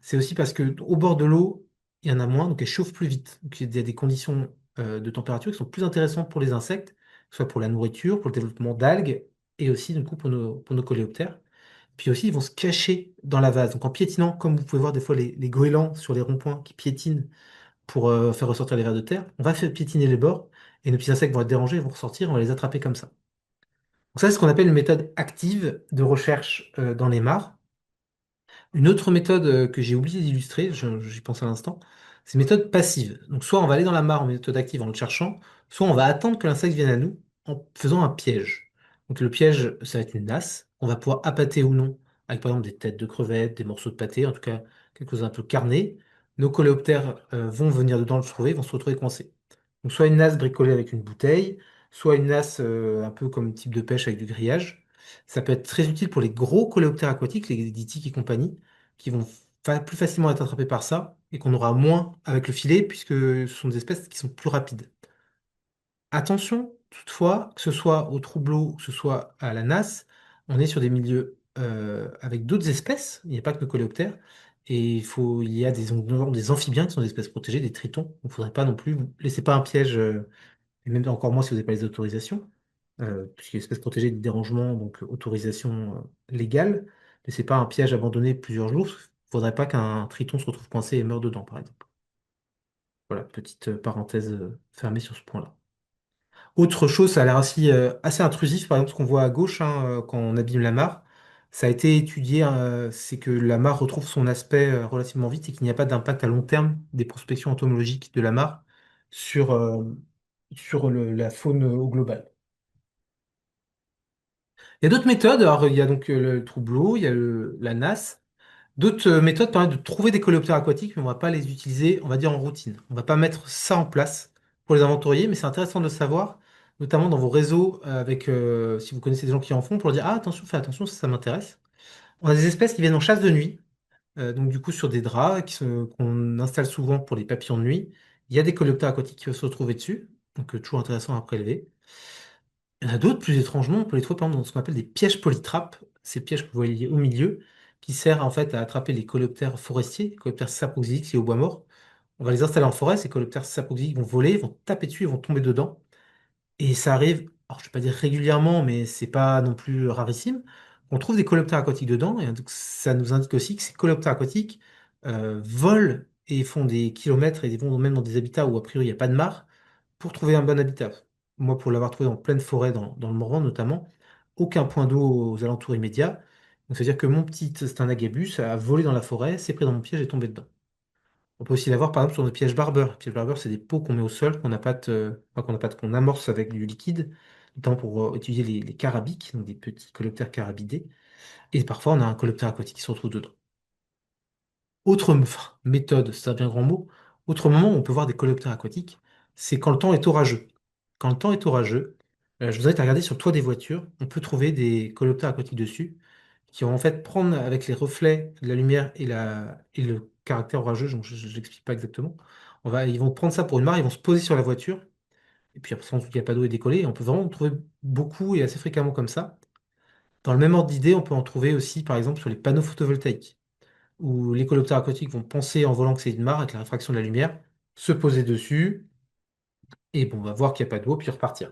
C'est aussi parce que au bord de l'eau, il y en a moins, donc elles chauffent plus vite. Donc il y a des conditions de température qui sont plus intéressantes pour les insectes, que ce soit pour la nourriture, pour le développement d'algues, et aussi du coup pour nos coléoptères. Puis aussi, ils vont se cacher dans la vase. Donc en piétinant, comme vous pouvez voir des fois les goélands sur les ronds-points qui piétinent pour faire ressortir les vers de terre, on va faire piétiner les bords, et nos petits insectes vont être dérangés, ils vont ressortir, on va les attraper comme ça. Donc ça, c'est ce qu'on appelle une méthode active de recherche dans les mares. Une autre méthode que j'ai oublié d'illustrer, j'y pense à l'instant, c'est une méthode passive. Donc soit on va aller dans la mare en méthode active en le cherchant, soit on va attendre que l'insecte vienne à nous en faisant un piège. Donc le piège, ça va être une nasse. On va pouvoir appâter ou non avec par exemple des têtes de crevettes, des morceaux de pâté, en tout cas quelque chose d'un peu carné. Nos coléoptères vont venir dedans le trouver, vont se retrouver coincés. Donc soit une nasse bricolée avec une bouteille, soit une nasse un peu comme type de pêche avec du grillage. Ça peut être très utile pour les gros coléoptères aquatiques, les ditiques et compagnie, qui vont plus facilement être attrapés par ça et qu'on aura moins avec le filet puisque ce sont des espèces qui sont plus rapides. Attention, toutefois, que ce soit au troubleau, que ce soit à la nasse, on est sur des milieux avec d'autres espèces, il n'y a pas que le coléoptère, et il y a des amphibiens qui sont des espèces protégées, des tritons. Donc il ne faudrait pas non plus, vous laissez pas un piège, et même encore moins si vous n'avez pas les autorisations, puisqu'il y a espèces protégées des dérangements, donc autorisation légale. Laissez pas un piège abandonné plusieurs jours, il ne faudrait pas qu'un triton se retrouve coincé et meure dedans, par exemple. Voilà, petite parenthèse fermée sur ce point-là. Autre chose, ça a l'air assez intrusif, par exemple, ce qu'on voit à gauche hein, quand on abîme la mare. Ça a été étudié, c'est que la mare retrouve son aspect relativement vite et qu'il n'y a pas d'impact à long terme des prospections entomologiques de la mare sur, la faune au global. Il y a d'autres méthodes, alors il y a donc le troubleau, il y a la nasse. D'autres méthodes permettent de trouver des coléoptères aquatiques, mais on ne va pas les utiliser, on va dire en routine. On ne va pas mettre ça en place pour les inventorier, mais c'est intéressant de le savoir, notamment dans vos réseaux, si vous connaissez des gens qui en font, pour dire, ah attention, fais attention, ça m'intéresse. On a des espèces qui viennent en chasse de nuit, donc du coup sur des draps qu'on installe souvent pour les papillons de nuit. Il y a des coléoptères aquatiques qui peuvent se retrouver dessus, donc toujours intéressant à prélever. Il y en a d'autres, plus étrangement, on peut les trouver par exemple dans ce qu'on appelle des pièges polytrappes. Ces pièges que vous voyez au milieu, qui servent en fait à attraper les coléoptères forestiers, les coléoptères saproxyliques liés au bois mort. On va les installer en forêt, ces coléoptères saproxyliques vont voler, vont taper dessus, ils vont tomber dedans. Et ça arrive, alors je ne vais pas dire régulièrement, mais c'est pas non plus rarissime. On trouve des coléoptères aquatiques dedans, et donc ça nous indique aussi que ces coléoptères aquatiques volent et font des kilomètres et vont même dans des habitats où a priori il n'y a pas de mare pour trouver un bon habitat. Moi, pour l'avoir trouvé en pleine forêt, dans le Morvan notamment, aucun point d'eau aux alentours immédiats. Donc c'est-à-dire que mon petit Steinagabus a volé dans la forêt, s'est pris dans mon piège et est tombé dedans. On peut aussi l'avoir par exemple sur nos pièges barbeurs. Les pièges barbeurs, c'est des pots qu'on met au sol, qu'on amorce avec du liquide, notamment pour étudier les carabiques, donc des petits coléoptères carabidés. Et parfois, on a un coléoptère aquatique qui se retrouve dedans. Enfin, méthode, c'est un bien grand mot. Autre moment où on peut voir des coléoptères aquatiques, c'est quand le temps est orageux. Quand le temps est orageux, je vous invite à regarder sur le toit des voitures, on peut trouver des coléoptères aquatiques dessus, qui vont en fait prendre avec les reflets de la lumière et le caractère orageux, donc je ne l'explique pas exactement. Ils vont prendre ça pour une mare, ils vont se poser sur la voiture, et puis après, sans doute, il n'y a pas d'eau et décoller, et on peut vraiment en trouver beaucoup et assez fréquemment comme ça. Dans le même ordre d'idée, on peut en trouver aussi, par exemple, sur les panneaux photovoltaïques où les coléoptères aquatiques vont penser en volant que c'est une mare avec la réfraction de la lumière, se poser dessus, et bon, on va voir qu'il n'y a pas d'eau, puis repartir.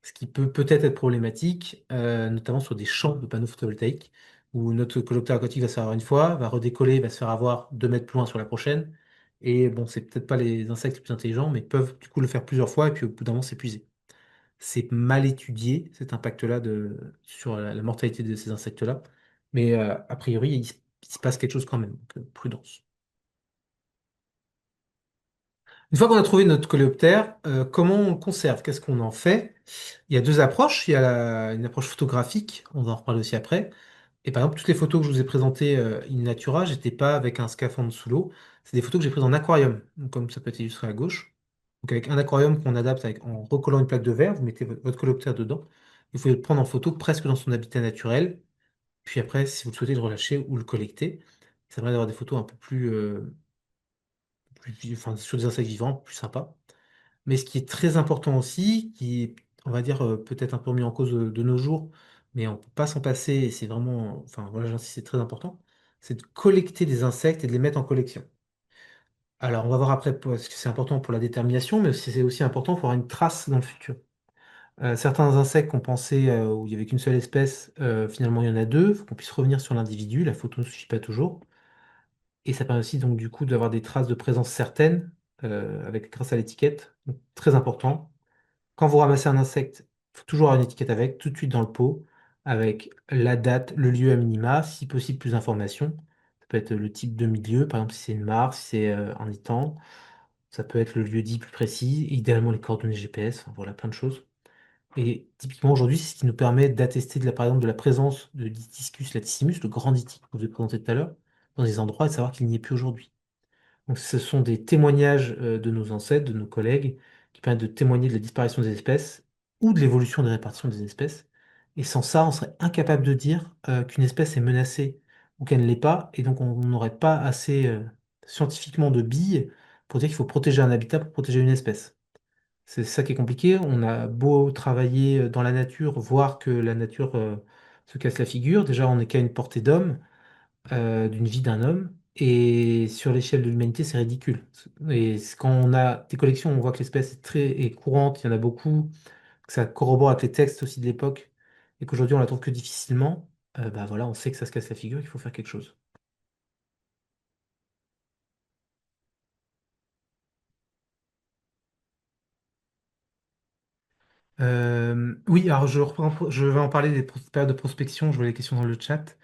Ce qui peut peut-être être problématique, notamment sur des champs de panneaux photovoltaïques, où notre coléoptère aquatique va se faire avoir une fois, va redécoller, va se faire avoir 2 mètres plus loin sur la prochaine, et bon, c'est peut-être pas les insectes les plus intelligents, mais peuvent du coup le faire plusieurs fois, et puis au bout d'un moment s'épuiser. C'est mal étudié, cet impact-là sur la mortalité de ces insectes-là, mais a priori, il se passe quelque chose quand même, donc prudence. Une fois qu'on a trouvé notre coléoptère, comment on le conserve? Qu'est-ce qu'on en fait? Il y a deux approches. Il y a une approche photographique, on va en reparler aussi après. Et par exemple, toutes les photos que je vous ai présentées in natura, j'étais pas avec un scaphandre sous l'eau. C'est des photos que j'ai prises en aquarium, donc comme ça peut être illustré à gauche. Donc avec un aquarium qu'on adapte en recollant une plaque de verre, vous mettez votre coléoptère dedans. Il faut le prendre en photo presque dans son habitat naturel. Puis après, si vous le souhaitez, le relâcher ou le collecter. Ça permet d'avoir des photos un peu enfin, sur des insectes vivants, plus sympa. Mais ce qui est très important aussi, qui est, on va dire, peut-être un peu mis en cause de nos jours, mais on ne peut pas s'en passer, et c'est vraiment, enfin voilà, j'insiste, c'est très important, c'est de collecter des insectes et de les mettre en collection. Alors, on va voir après parce que c'est important pour la détermination, mais c'est aussi important pour avoir une trace dans le futur. Certains insectes qu'on pensait où il n'y avait qu'une seule espèce, finalement il y en a deux. Il faut qu'on puisse revenir sur l'individu. La photo ne suffit pas toujours. Et ça permet aussi donc du coup d'avoir des traces de présence certaines grâce à l'étiquette. Donc, très important. Quand vous ramassez un insecte, il faut toujours avoir une étiquette avec, tout de suite dans le pot, avec la date, le lieu à minima, si possible plus d'informations. Ça peut être le type de milieu, par exemple si c'est une mare, si c'est un étang. Ça peut être le lieu dit plus précis, idéalement les coordonnées GPS, enfin, voilà, plein de choses. Et typiquement aujourd'hui, c'est ce qui nous permet d'attester par exemple de la présence de Dytiscus latissimus, le grand dytique que je vous ai présenté tout à l'heure, dans des endroits et de savoir qu'il n'y est plus aujourd'hui. Donc ce sont des témoignages de nos ancêtres, de nos collègues, qui permettent de témoigner de la disparition des espèces ou de l'évolution des répartitions des espèces. Et sans ça, on serait incapable de dire qu'une espèce est menacée ou qu'elle ne l'est pas, et donc on n'aurait pas assez scientifiquement de billes pour dire qu'il faut protéger un habitat pour protéger une espèce. C'est ça qui est compliqué. On a beau travailler dans la nature, voir que la nature se casse la figure. Déjà, on n'est qu'à une portée d'homme, d'une vie d'un homme. Et sur l'échelle de l'humanité, c'est ridicule. Et quand on a des collections, on voit que l'espèce est courante, il y en a beaucoup, que ça corrobore avec les textes aussi de l'époque, et qu'aujourd'hui on la trouve que difficilement. Bah voilà, on sait que ça se casse la figure, qu'il faut faire quelque chose. Oui, alors je vais en parler des périodes de prospection. Je vois les questions dans le chat.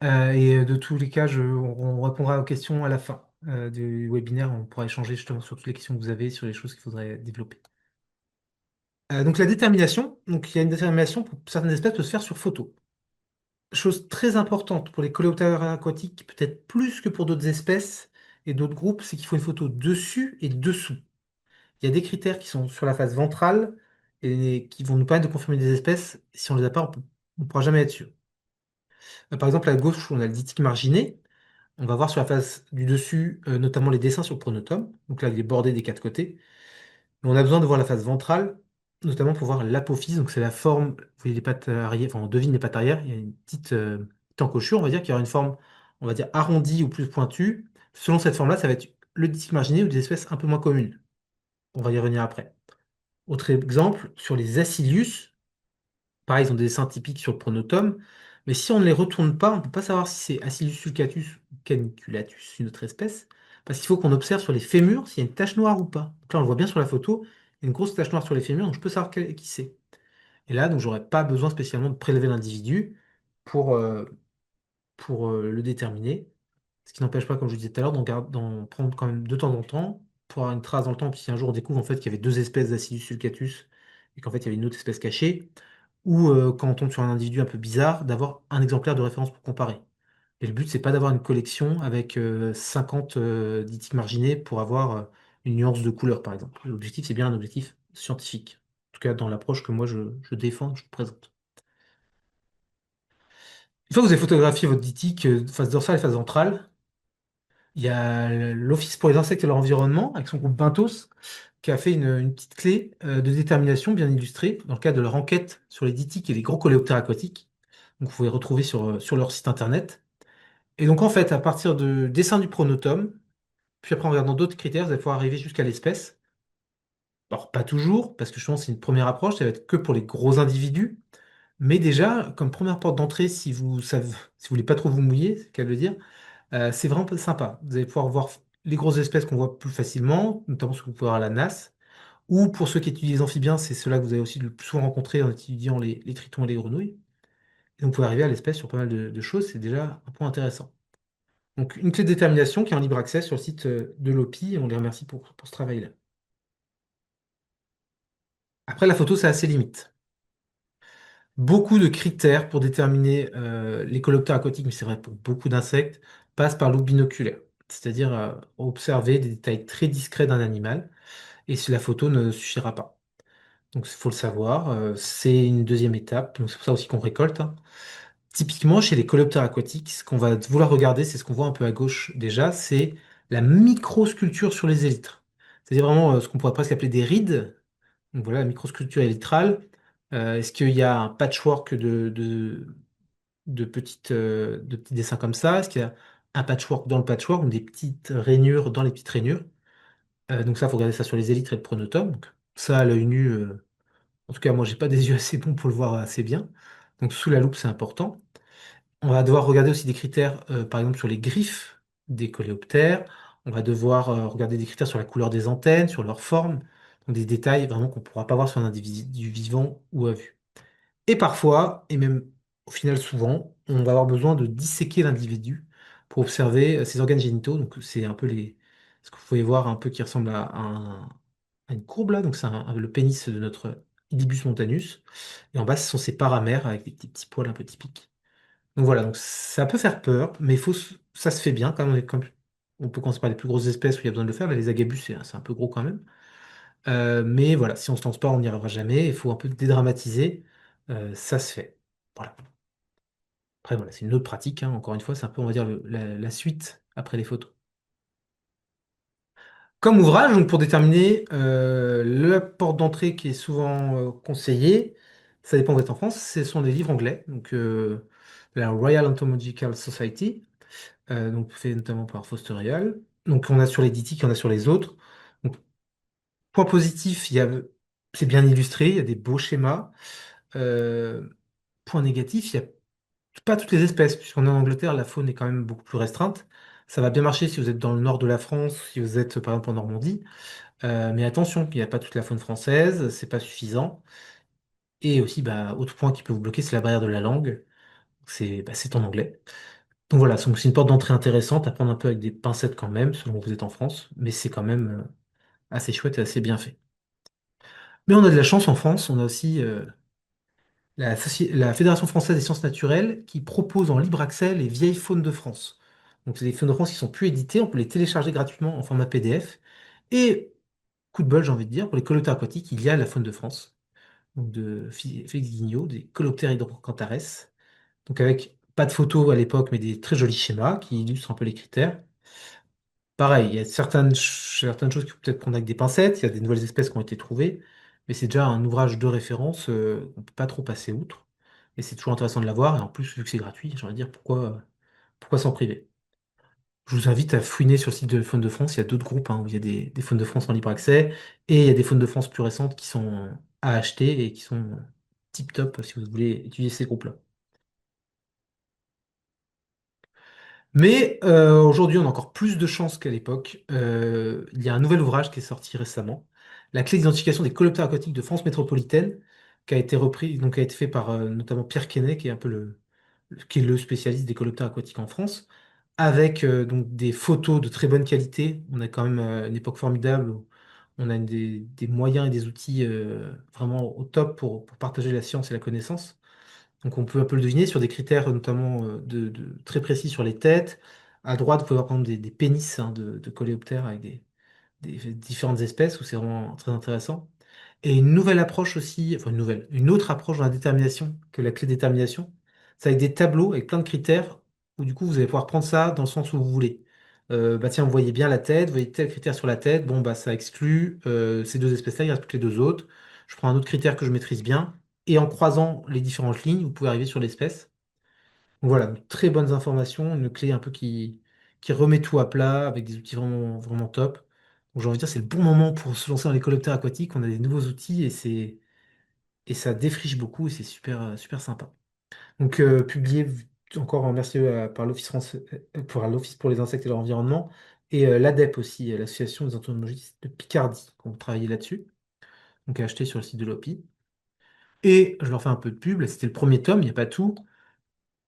Et de tous les cas, on répondra aux questions à la fin du webinaire. On pourra échanger justement sur toutes les questions que vous avez, sur les choses qu'il faudrait développer. Donc la détermination, donc il y a une détermination pour certaines espèces peut se faire sur photo. Chose très importante pour les coléoptères aquatiques, peut-être plus que pour d'autres espèces et d'autres groupes, c'est qu'il faut une photo dessus et dessous. Il y a des critères qui sont sur la face ventrale et qui vont nous permettre de confirmer des espèces. Si on les a pas, on ne pourra jamais être sûr. Par exemple, à gauche, on a le ditique marginé. On va voir sur la face du dessus, notamment les dessins sur le pronotum. Donc là, il est bordé des quatre côtés. Mais on a besoin de voir la face ventrale, notamment pour voir l'apophyse. Donc c'est la forme, vous voyez les pattes arrière, enfin on devine les pattes arrière. Il y a une petite encochure, on va dire, qui aura une forme, on va dire, arrondie ou plus pointue. Selon cette forme-là, ça va être le disque marginé ou des espèces un peu moins communes. On va y revenir après. Autre exemple, sur les acilius, pareil, ils ont des dessins typiques sur le pronotum, mais si on ne les retourne pas, on ne peut pas savoir si c'est Acilius sulcatus ou Caniculatus, une autre espèce, parce qu'il faut qu'on observe sur les fémurs s'il y a une tache noire ou pas. Donc là, on le voit bien sur la photo, il y a une grosse tache noire sur les fémurs, donc je peux savoir qui c'est. Et là, donc j'aurais pas besoin spécialement de prélever l'individu pour, euh, pour le déterminer. Ce qui n'empêche pas, comme je vous disais tout à l'heure, d'en prendre quand même de temps en temps pour avoir une trace dans le temps. Puis si un jour on découvre en fait qu'il y avait deux espèces d'Acilius sulcatus et qu'en fait il y avait une autre espèce cachée, ou quand on tombe sur un individu un peu bizarre, d'avoir un exemplaire de référence pour comparer. Et le but, c'est pas d'avoir une collection avec 50 ditiques marginés pour avoir une nuance de couleur, par exemple. L'objectif, c'est bien un objectif scientifique. En tout cas, dans l'approche que moi je défends, je présente. Une fois que vous avez photographié votre ditique face dorsale et face ventrale, il y a l'Office pour les insectes et leur environnement, avec son groupe Bentos, qui a fait une petite clé de détermination bien illustrée dans le cadre de leur enquête sur les ditiques et les gros coléoptères aquatiques. Donc, vous pouvez retrouver sur leur site internet. Et donc, en fait, à partir de dessin du pronotum, puis après, en regardant d'autres critères, vous allez pouvoir arriver jusqu'à l'espèce. Alors, pas toujours, parce que justement, c'est une première approche, ça va être que pour les gros individus. Mais déjà, comme première porte d'entrée, si vous savez, si vous voulez pas trop vous mouiller, c'est le cas de le dire, c'est vraiment sympa. Vous allez pouvoir voir les grosses espèces qu'on voit plus facilement, notamment ce que vous pouvez voir à la NAS. Ou pour ceux qui étudient les amphibiens, c'est ceux-là que vous allez aussi le plus souvent rencontrer en étudiant les tritons et les grenouilles. Et donc, vous pouvez arriver à l'espèce sur pas mal de choses, c'est déjà un point intéressant. Donc, une clé de détermination qui est en libre accès sur le site de l'OPI, et on les remercie pour ce travail-là. Après, la photo, ça a ses limites. Beaucoup de critères pour déterminer les coléoptères aquatiques, mais c'est vrai pour beaucoup d'insectes, passent par l'ouïe binoculaire, c'est-à-dire observer des détails très discrets d'un animal, et si la photo ne suffira pas. Donc, il faut le savoir, c'est une deuxième étape, donc c'est pour ça aussi qu'on récolte, hein. Typiquement, chez les coléoptères aquatiques, ce qu'on va vouloir regarder, c'est ce qu'on voit un peu à gauche déjà, c'est la microsculpture sur les élytres. C'est-à-dire vraiment ce qu'on pourrait presque appeler des rides. Donc voilà, la microsculpture élytrale. Est-ce qu'il y a un patchwork de petits dessins comme ça? Est-ce qu'il y a un patchwork dans le patchwork, donc des petites rainures dans les petites rainures. Donc ça, faut regarder ça sur les élytres et le pronotum. Donc, ça, à l'œil nu, en tout cas, moi, j'ai pas des yeux assez bons pour le voir assez bien. Donc sous la loupe, c'est important. On va devoir regarder aussi des critères, par exemple, sur les griffes des coléoptères. On va devoir regarder des critères sur la couleur des antennes, sur leur forme. Donc des détails vraiment qu'on ne pourra pas voir sur un individu vivant ou à vue. Et parfois, et même au final souvent, on va avoir besoin de disséquer l'individu pour observer ses organes génitaux. Donc c'est un peu ce que vous pouvez voir un peu qui ressemble à une courbe là. Donc c'est le pénis de notre Idibus montanus. Et en bas, ce sont ses paramères avec des petits poils un peu typiques. Donc voilà, donc ça peut faire peur, mais ça se fait bien quand même. On peut commencer par les plus grosses espèces où il y a besoin de le faire. Là, les agabus, c'est un peu gros quand même. Mais voilà, si on se lance pas, on n'y arrivera jamais. Il faut un peu dédramatiser. Ça se fait. Voilà. Après, voilà, c'est une autre pratique, hein. Encore une fois, c'est un peu, on va dire, la suite après les photos. Comme ouvrage, donc pour déterminer la porte d'entrée qui est souvent conseillée, ça dépend où vous êtes en France, ce sont des livres anglais, donc la Royal Entomological Society, donc fait notamment par Fosterial. Donc on a sur les dithyques, on a sur les autres. Donc, point positif, c'est bien illustré, il y a des beaux schémas. Euh, Point négatif, il n'y a pas toutes les espèces, puisqu'on est en Angleterre, la faune est quand même beaucoup plus restreinte. Ça va bien marcher si vous êtes dans le nord de la France, si vous êtes par exemple en Normandie. Mais attention, il n'y a pas toute la faune française, c'est pas suffisant. Et aussi, bah, autre point qui peut vous bloquer, c'est la barrière de la langue. C'est en anglais. Donc voilà, donc c'est une porte d'entrée intéressante à prendre un peu avec des pincettes quand même, selon que vous êtes en France, mais c'est quand même assez chouette et assez bien fait. Mais on a de la chance en France, on a aussi la Fédération française des sciences naturelles qui propose en libre accès les vieilles faunes de France. Donc c'est des faunes de France qui sont plus éditées, on peut les télécharger gratuitement en format PDF. Et coup de bol, j'ai envie de dire, pour les coléoptères aquatiques, il y a la faune de France, donc de Félix Guignot, des Coléoptères hydrocantares. Donc avec pas de photos à l'époque, mais des très jolis schémas qui illustrent un peu les critères. Pareil, il y a certaines choses qu'il faut peut-être prendre avec des pincettes, il y a des nouvelles espèces qui ont été trouvées, mais c'est déjà un ouvrage de référence qu'on ne peut pas trop passer outre. Et c'est toujours intéressant de l'avoir, et en plus, vu que c'est gratuit, j'ai envie de dire pourquoi s'en priver. Je vous invite à fouiner sur le site de Faune de France, il y a d'autres groupes hein, où il y a des Faunes de France en libre accès, et il y a des Faunes de France plus récentes qui sont à acheter et qui sont tip top si vous voulez étudier ces groupes-là. Mais aujourd'hui, on a encore plus de chance qu'à l'époque. Il y a un nouvel ouvrage qui est sorti récemment, La clé d'identification des coléoptères aquatiques de France métropolitaine, qui a été repris, donc qui a été fait par notamment Pierre Quesnay, qui est un peu qui est le spécialiste des coléoptères aquatiques en France, avec donc des photos de très bonne qualité. On a quand même une époque formidable où on a des moyens et des outils vraiment au top pour partager la science et la connaissance. Donc on peut un peu le deviner sur des critères notamment très précis sur les têtes. À droite, vous pouvez voir par exemple des pénis hein, de coléoptères avec des différentes espèces où c'est vraiment très intéressant. Et une nouvelle approche aussi, enfin une autre approche dans la détermination que la clé de détermination, c'est avec des tableaux avec plein de critères où du coup vous allez pouvoir prendre ça dans le sens où vous voulez. Bah tiens, vous voyez bien la tête, vous voyez tel critère sur la tête, bon bah ça exclut ces deux espèces-là, il reste toutes les deux autres. Je prends un autre critère que je maîtrise bien, et en croisant les différentes lignes, vous pouvez arriver sur l'espèce. Donc voilà, donc très bonnes informations, une clé un peu qui remet tout à plat avec des outils vraiment, vraiment top. Donc j'ai envie de dire, c'est le bon moment pour se lancer dans les coléoptères aquatiques. On a des nouveaux outils et ça défriche beaucoup et c'est super, super sympa. Donc publié encore merci par l'Office français, pour l'Office pour les insectes et l'environnement et l'ADEP aussi, l'Association des entomologistes de Picardie, qui ont travaillé là-dessus. Donc à acheter sur le site de l'OPI. Et je leur fais un peu de pub, là, c'était le premier tome, il n'y a pas tout.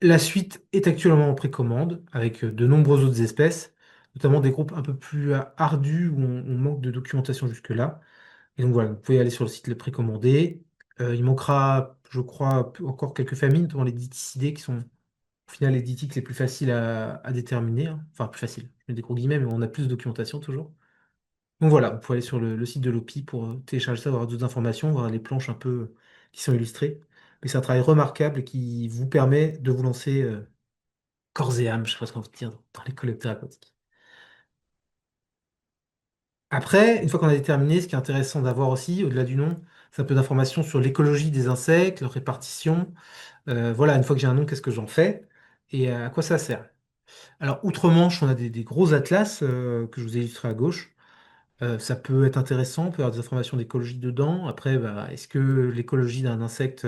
La suite est actuellement en précommande avec de nombreuses autres espèces, notamment des groupes un peu plus ardus où on manque de documentation jusque-là. Et donc voilà, vous pouvez aller sur le site le précommander. Il manquera, je crois, encore quelques familles, notamment les dithycidés qui sont au final les dithyques les plus faciles à déterminer, hein. Enfin, plus faciles, je mets des gros guillemets, mais on a plus de documentation toujours. Donc voilà, vous pouvez aller sur le site de l'OPI pour télécharger ça, voir d'autres informations, voir les planches un peu qui sont illustrées. Mais c'est un travail remarquable qui vous permet de vous lancer corps et âme, je sais pas ce qu'on veut dire, dans les collecteurs aquatiques. Après, une fois qu'on a déterminé, ce qui est intéressant d'avoir aussi, au-delà du nom, c'est un peu d'informations sur l'écologie des insectes, leur répartition. Voilà, une fois que j'ai un nom, qu'est-ce que j'en fais et à quoi ça sert? Alors, outre-Manche, on a des gros atlas que je vous ai illustrés à gauche. Ça peut être intéressant, on peut avoir des informations d'écologie dedans. Après, bah, est-ce que l'écologie d'un insecte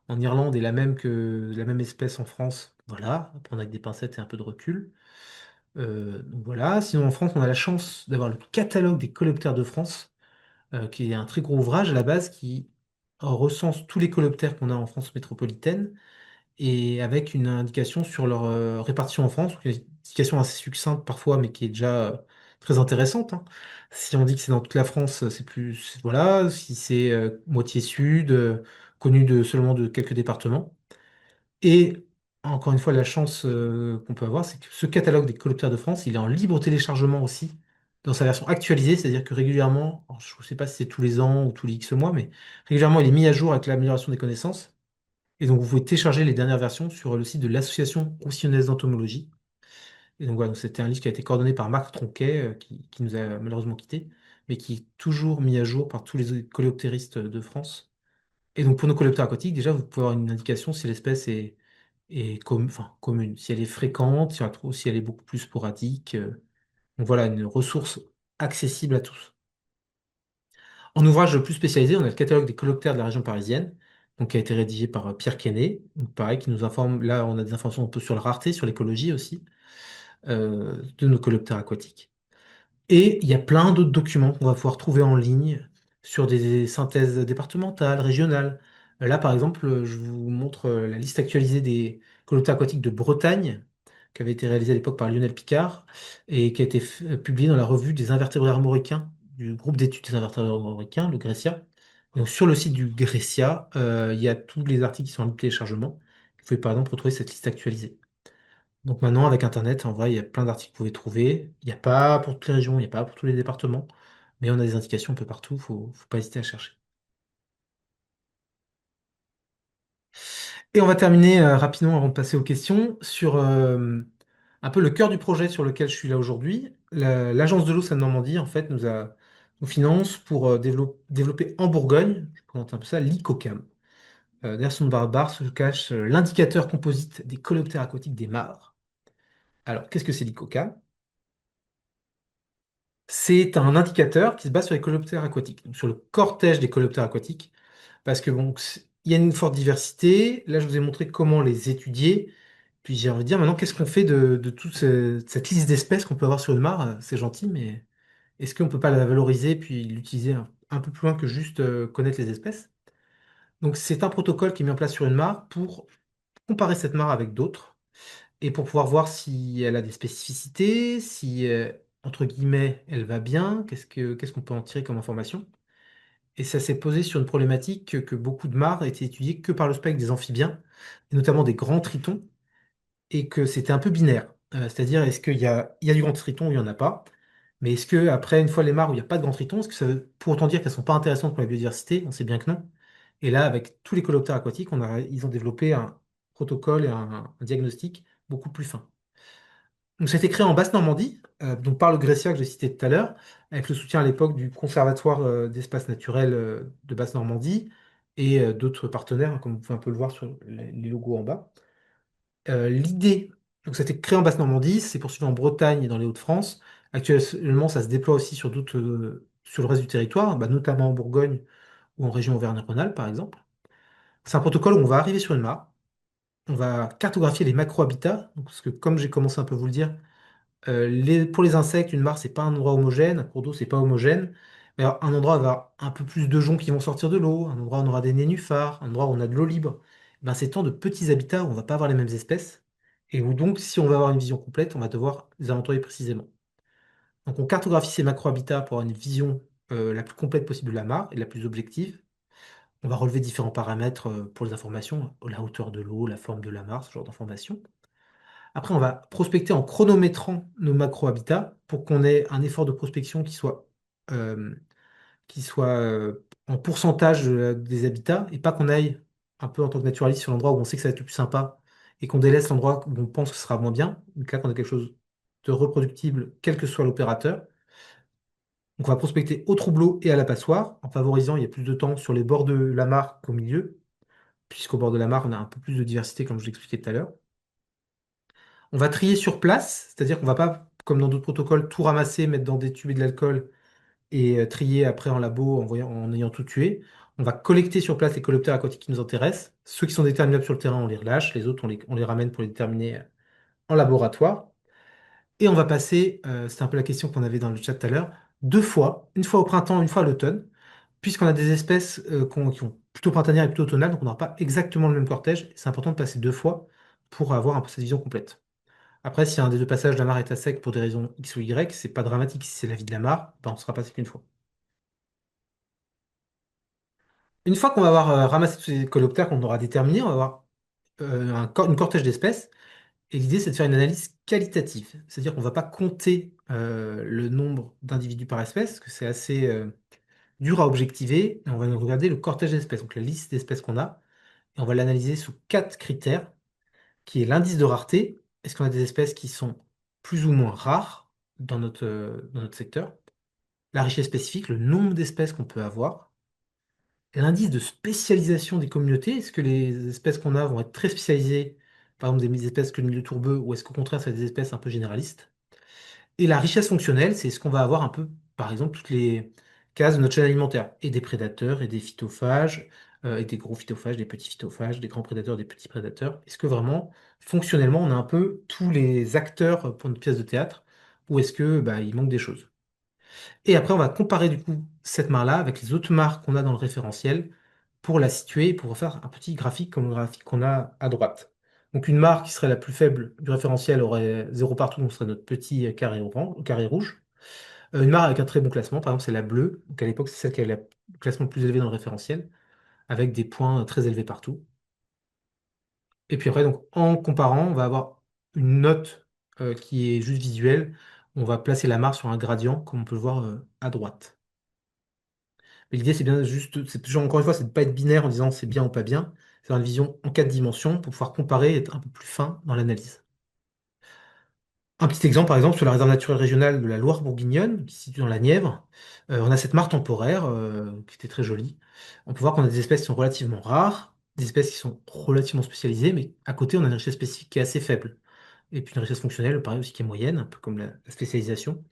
en Irlande est la même que la même espèce en France? Voilà, à prendre avec des pincettes et un peu de recul. Donc voilà. Sinon, en France, on a la chance d'avoir le catalogue des coléoptères de France, qui est un très gros ouvrage à la base qui recense tous les coléoptères qu'on a en France métropolitaine et avec une indication sur leur répartition en France, une indication assez succincte parfois, mais qui est déjà très intéressante, hein. Si on dit que c'est dans toute la France, c'est plus, voilà. Si c'est moitié sud, connu seulement de quelques départements. Et encore une fois, la chance qu'on peut avoir, c'est que ce catalogue des coléoptères de France, il est en libre téléchargement aussi, dans sa version actualisée, c'est-à-dire que régulièrement, alors, je ne sais pas si c'est tous les ans ou tous les X mois, mais régulièrement, il est mis à jour avec l'amélioration des connaissances. Et donc, vous pouvez télécharger les dernières versions sur le site de l'Association roussillonnaise d'entomologie. Et donc, voilà, donc c'était un livre qui a été coordonné par Marc Tronquet, qui nous a malheureusement quittés, mais qui est toujours mis à jour par tous les coléoptéristes de France. Et donc, pour nos coléoptères aquatiques, déjà, vous pouvez avoir une indication si l'espèce est enfin, commune, si elle est fréquente, si elle est beaucoup plus sporadique. Donc, voilà, une ressource accessible à tous. En ouvrage le plus spécialisé, on a le catalogue des coléoptères de la région parisienne, donc qui a été rédigé par Pierre Quesnay. Donc pareil, qui nous informe, là on a des informations un peu sur la rareté, sur l'écologie aussi, de nos coléoptères aquatiques. Et il y a plein d'autres documents qu'on va pouvoir trouver en ligne sur des synthèses départementales, régionales. Là par exemple, je vous montre la liste actualisée des coléoptères aquatiques de Bretagne, qui avait été réalisée à l'époque par Lionel Picard, et qui a été publiée dans la revue des invertébrés armoricains, du groupe d'études des invertébrés armoricains, le GRESIA. Donc, sur le site du GRESIA, il y a tous les articles qui sont en libre téléchargement. Vous pouvez par exemple retrouver cette liste actualisée. Donc maintenant, avec Internet, en vrai, il y a plein d'articles que vous pouvez trouver. Il n'y a pas pour toutes les régions, il n'y a pas pour tous les départements, mais on a des indications un peu partout, faut pas hésiter à chercher. Et on va terminer rapidement avant de passer aux questions sur un peu le cœur du projet sur lequel je suis là aujourd'hui. L'Agence de l'eau Seine-Normandie, en fait, nous finance pour développer en Bourgogne, je présente un peu ça, l'ICOCAM. Derrière son barbare se cache l'indicateur composite des coléoptères aquatiques des mares. Alors, qu'est-ce que c'est l'ICOCAM? C'est un indicateur qui se base sur les coléoptères aquatiques, donc sur le cortège des coléoptères aquatiques, parce que bon, il y a une forte diversité. Là, je vous ai montré comment les étudier. Puis j'ai envie de dire maintenant, qu'est-ce qu'on fait de toute cette liste d'espèces qu'on peut avoir sur une mare? C'est gentil, mais est-ce qu'on ne peut pas la valoriser puis l'utiliser un peu plus loin que juste connaître les espèces? Donc c'est un protocole qui est mis en place sur une mare pour comparer cette mare avec d'autres et pour pouvoir voir si elle a des spécificités, si entre guillemets elle va bien, qu'est-ce qu'on peut en tirer comme information. Et ça s'est posé sur une problématique que beaucoup de mares étaient étudiées que par le spectre des amphibiens, et notamment des grands tritons, et que c'était un peu binaire. C'est-à-dire, est-ce il y a du grand triton ou il n'y en a pas? Mais est-ce que après, une fois les mares où il n'y a pas de grand triton, est-ce que ça veut pour autant dire qu'elles ne sont pas intéressantes pour la biodiversité? On sait bien que non. Et là, avec tous les coléoptères aquatiques, ils ont développé un protocole et un diagnostic beaucoup plus fin. Donc, c'était créé en Basse-Normandie, donc par le Grécia que j'ai cité tout à l'heure, avec le soutien à l'époque du Conservatoire d'espaces naturels de Basse-Normandie et d'autres partenaires, hein, comme vous pouvez un peu le voir sur les logos en bas. L'idée, donc ça a été créé en Basse-Normandie, c'est poursuivi en Bretagne et dans les Hauts-de-France. Actuellement, ça se déploie aussi sur sur le reste du territoire, bah, notamment en Bourgogne ou en région Auvergne-Rhône-Alpes, par exemple. C'est un protocole où on va arriver sur une mare, on va cartographier les macro-habitats, donc, parce que comme j'ai commencé un peu à vous le dire, pour les insectes, une mare, c'est pas un endroit homogène, un cours d'eau, c'est pas homogène. Mais alors, un endroit où il va y avoir un peu plus de joncs qui vont sortir de l'eau, un endroit où on aura des nénuphars, un endroit où on a de l'eau libre. Ben, c'est tant de petits habitats où on va pas avoir les mêmes espèces. Et où donc, si on veut avoir une vision complète, on va devoir les inventorier précisément. Donc on cartographie ces macro-habitats pour avoir une vision la plus complète possible de la mare et la plus objective. On va relever différents paramètres pour les informations, la hauteur de l'eau, la forme de la mare, ce genre d'informations. Après, on va prospecter en chronométrant nos macro-habitats pour qu'on ait un effort de prospection euh, qui soit en pourcentage des habitats et pas qu'on aille un peu en tant que naturaliste sur l'endroit où on sait que ça va être le plus sympa et qu'on délaisse l'endroit où on pense que ce sera moins bien. Donc là, qu'on a quelque chose de reproductible, quel que soit l'opérateur. Donc on va prospecter au troubleau et à la passoire en favorisant, il y a plus de temps sur les bords de la mare qu'au milieu, puisqu'au bord de la mare, on a un peu plus de diversité, comme je l'expliquais tout à l'heure. On va trier sur place, c'est-à-dire qu'on va pas, comme dans d'autres protocoles, tout ramasser, mettre dans des tubes et de l'alcool et trier après en labo en ayant tout tué. On va collecter sur place les coléoptères aquatiques qui nous intéressent. Ceux qui sont déterminables sur le terrain, on les relâche. Les autres, on les ramène pour les déterminer en laboratoire. Et on va passer, c'était un peu la question qu'on avait dans le chat tout à l'heure, deux fois, une fois au printemps, une fois à l'automne, puisqu'on a des espèces qui ont plutôt printanière et plutôt automnale, donc on n'aura pas exactement le même cortège. C'est important de passer deux fois pour avoir un peu cette vision complète. Après, si un des deux passages, la mare est à sec pour des raisons X ou Y, c'est pas dramatique. Si c'est la vie de la mare, ben, on sera passé qu'une fois. Une fois qu'on va avoir ramassé tous ces coléoptères qu'on aura déterminés, on va avoir une cortège d'espèces. Et l'idée, c'est de faire une analyse qualitative. C'est-à-dire qu'on ne va pas compter le nombre d'individus par espèce, parce que c'est assez dur à objectiver. Et on va regarder le cortège d'espèces, donc la liste d'espèces qu'on a. Et on va l'analyser sous quatre critères, qui est l'indice de rareté. Est-ce qu'on a des espèces qui sont plus ou moins rares dans notre secteur? La richesse spécifique, le nombre d'espèces qu'on peut avoir. L'indice de spécialisation des communautés, est-ce que les espèces qu'on a vont être très spécialisées, par exemple des espèces que le milieu tourbeux, ou est-ce qu'au contraire, c'est des espèces un peu généralistes? Et la richesse fonctionnelle, c'est ce qu'on va avoir un peu, par exemple, toutes les cases de notre chaîne alimentaire, et des prédateurs, et des phytophages, et des gros phytophages, des petits phytophages, des grands prédateurs, des petits prédateurs. Est-ce que vraiment, fonctionnellement, on a un peu tous les acteurs pour notre pièce de théâtre, ou est-ce que bah, il manque des choses? Et après, on va comparer du coup cette mare-là avec les autres mares qu'on a dans le référentiel pour la situer, pour faire un petit graphique comme le graphique qu'on a à droite. Donc une mare qui serait la plus faible du référentiel aurait zéro partout, donc ce serait notre petit carré, carré rouge. Une mare avec un très bon classement, par exemple, c'est la bleue. Donc à l'époque, c'est celle qui avait le classement le plus élevé dans le référentiel, avec des points très élevés partout. Et puis après, donc, en comparant, on va avoir une note qui est juste visuelle. On va placer la mare sur un gradient, comme on peut le voir à droite. Mais l'idée, c'est bien juste, c'est toujours encore une fois, c'est de ne pas être binaire en disant c'est bien ou pas bien. C'est avoir une vision en quatre dimensions pour pouvoir comparer et être un peu plus fin dans l'analyse. Un petit exemple, par exemple, sur la réserve naturelle régionale de la Loire bourguignonne, qui se situe dans la Nièvre, on a cette mare temporaire qui était très jolie. On peut voir qu'on a des espèces qui sont relativement rares, des espèces qui sont relativement spécialisées, mais à côté, on a une richesse spécifique qui est assez faible. Et puis une richesse fonctionnelle, pareil aussi, qui est moyenne, un peu comme la spécialisation.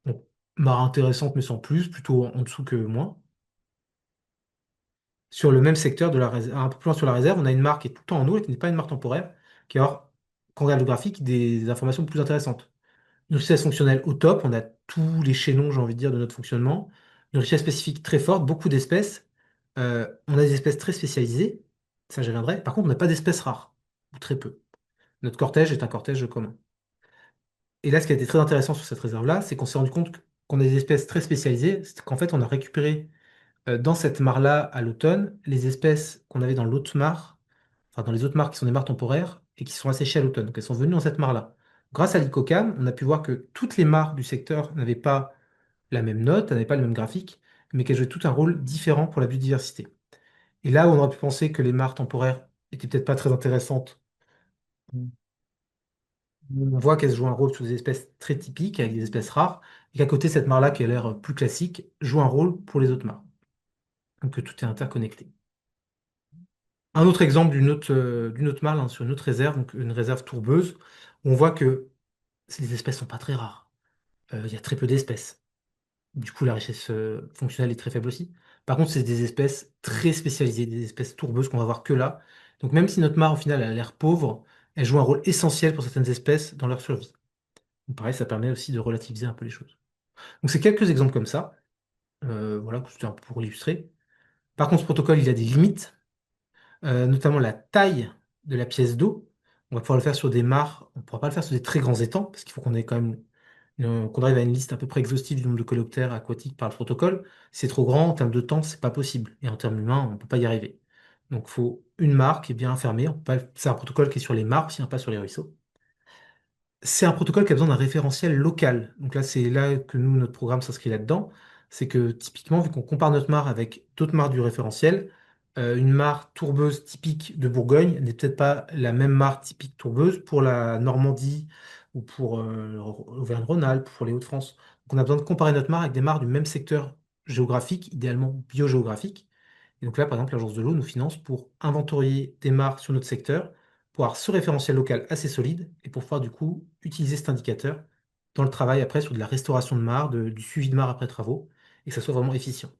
Donc, mare intéressante, mais sans plus, plutôt en dessous que moins. Sur le même secteur de la réserve, un peu plus loin sur la réserve, on a une marque qui est tout le temps en eau et qui n'est pas une marque temporaire, qui a, alors, quand on regarde le graphique, des informations plus intéressantes. Une richesse fonctionnelle au top, on a tous les chaînons, j'ai envie de dire, de notre fonctionnement. Une richesse spécifique très forte, beaucoup d'espèces. On a des espèces très spécialisées, ça j'y reviendrai. Par contre, on n'a pas d'espèces rares, ou très peu. Notre cortège est un cortège commun. Et là, ce qui a été très intéressant sur cette réserve-là, c'est qu'on s'est rendu compte qu'on a des espèces très spécialisées, c'est qu'en fait, on a récupéré dans cette mare-là, à l'automne, les espèces qu'on avait dans l'autre mare, enfin dans les autres mares qui sont des mares temporaires et qui sont asséchées à l'automne. Donc elles sont venues dans cette mare-là. Grâce à l'ICOCAM, on a pu voir que toutes les mares du secteur n'avaient pas la même note, n'avaient pas le même graphique, mais qu'elles jouaient tout un rôle différent pour la biodiversité. Et là où on aurait pu penser que les mares temporaires étaient peut-être pas très intéressantes, on voit qu'elles jouent un rôle sur des espèces très typiques, avec des espèces rares, et qu'à côté, cette mare-là, qui a l'air plus classique, joue un rôle pour les autres mares. Donc tout est interconnecté. Un autre exemple d'une autre mare, hein, sur une autre réserve, donc une réserve tourbeuse, où on voit que les espèces sont pas très rares. Il y a très peu d'espèces. Du coup, la richesse fonctionnelle est très faible aussi. Par contre, c'est des espèces très spécialisées, des espèces tourbeuses qu'on va voir que là. Donc même si notre mare, au final, elle a l'air pauvre, elle joue un rôle essentiel pour certaines espèces dans leur survie. Donc pareil, ça permet aussi de relativiser un peu les choses. Donc c'est quelques exemples comme ça. Voilà, c'était un peu pour illustrer. Par contre, ce protocole, il a des limites. Notamment la taille de la pièce d'eau. On va pouvoir le faire sur des mares, on ne pourra pas le faire sur des très grands étangs, parce qu'il faut qu'on ait quand même qu'on arrive à une liste à peu près exhaustive du nombre de coléoptères aquatiques par le protocole. Si c'est trop grand, en termes de temps, c'est pas possible. Et en termes humains, on ne peut pas y arriver. Donc il faut une mare qui est bien fermée. C'est un protocole qui est sur les mares aussi, hein, pas sur les ruisseaux. C'est un protocole qui a besoin d'un référentiel local. Donc là, c'est là que nous, notre programme s'inscrit là-dedans. C'est que typiquement, vu qu'on compare notre mare avec d'autres mares du référentiel, une mare tourbeuse typique de Bourgogne n'est peut-être pas la même mare typique tourbeuse pour la Normandie ou pour Auvergne-Rhône-Alpes, pour les Hauts-de-France. Donc on a besoin de comparer notre mare avec des mares du même secteur géographique, idéalement biogéographique. Et donc là, par exemple, l'Agence de l'eau nous finance pour inventorier des mares sur notre secteur pour avoir ce référentiel local assez solide et pour pouvoir du coup utiliser cet indicateur dans le travail après sur de la restauration de mares, du suivi de mares après travaux, et que ça soit vraiment efficient.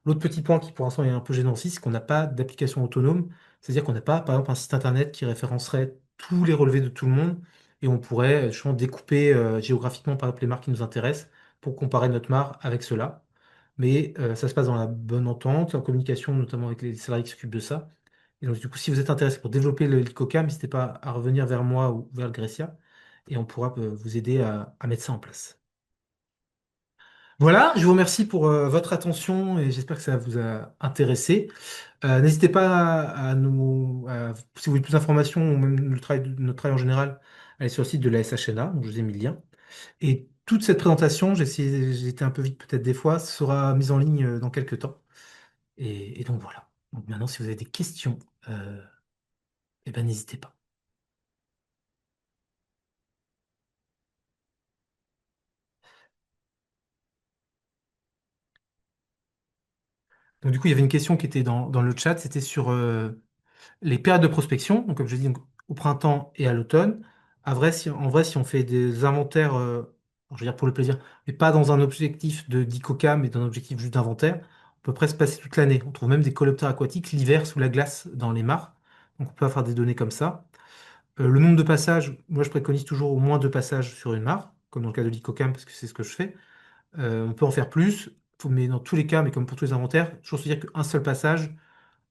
L'autre petit point qui pour l'instant est un peu gênant aussi, c'est qu'on n'a pas d'application autonome, c'est-à-dire qu'on n'a pas par exemple un site internet qui référencerait tous les relevés de tout le monde et on pourrait justement découper géographiquement par exemple les mares qui nous intéressent pour comparer notre mare avec cela. Mais ça se passe dans la bonne entente, en communication notamment avec les salariés qui s'occupent de ça. Et donc, du coup, si vous êtes intéressé pour développer le l'ICOCAM, n'hésitez pas à revenir vers moi ou vers le Grecia et on pourra vous aider à mettre ça en place. Voilà, je vous remercie pour votre attention et j'espère que ça vous a intéressé. N'hésitez pas si vous voulez plus d'informations ou même notre travail en général, allez sur le site de la SHNA, donc je vous ai mis le lien. Et toute cette présentation, j'ai été un peu vite peut-être des fois, sera mise en ligne dans quelques temps. Et donc voilà. Donc maintenant, si vous avez des questions, euh, eh ben, n'hésitez pas. Donc du coup, il y avait une question qui était dans le chat, c'était sur les périodes de prospection. Donc comme je dis, donc, au printemps et à l'automne. En vrai, si on fait des inventaires, je veux dire pour le plaisir, mais pas dans un objectif de d'ICOCA, mais dans un objectif juste d'inventaire, on peut presque passer toute l'année. On trouve même des coléoptères aquatiques l'hiver sous la glace dans les mares. Donc on peut avoir des données comme ça. Le nombre de passages, moi je préconise toujours au moins deux passages sur une mare, comme dans le cas de l'ICOCAM, parce que c'est ce que je fais. On peut en faire plus, mais dans tous les cas, mais comme pour tous les inventaires, toujours se dire qu'un seul passage,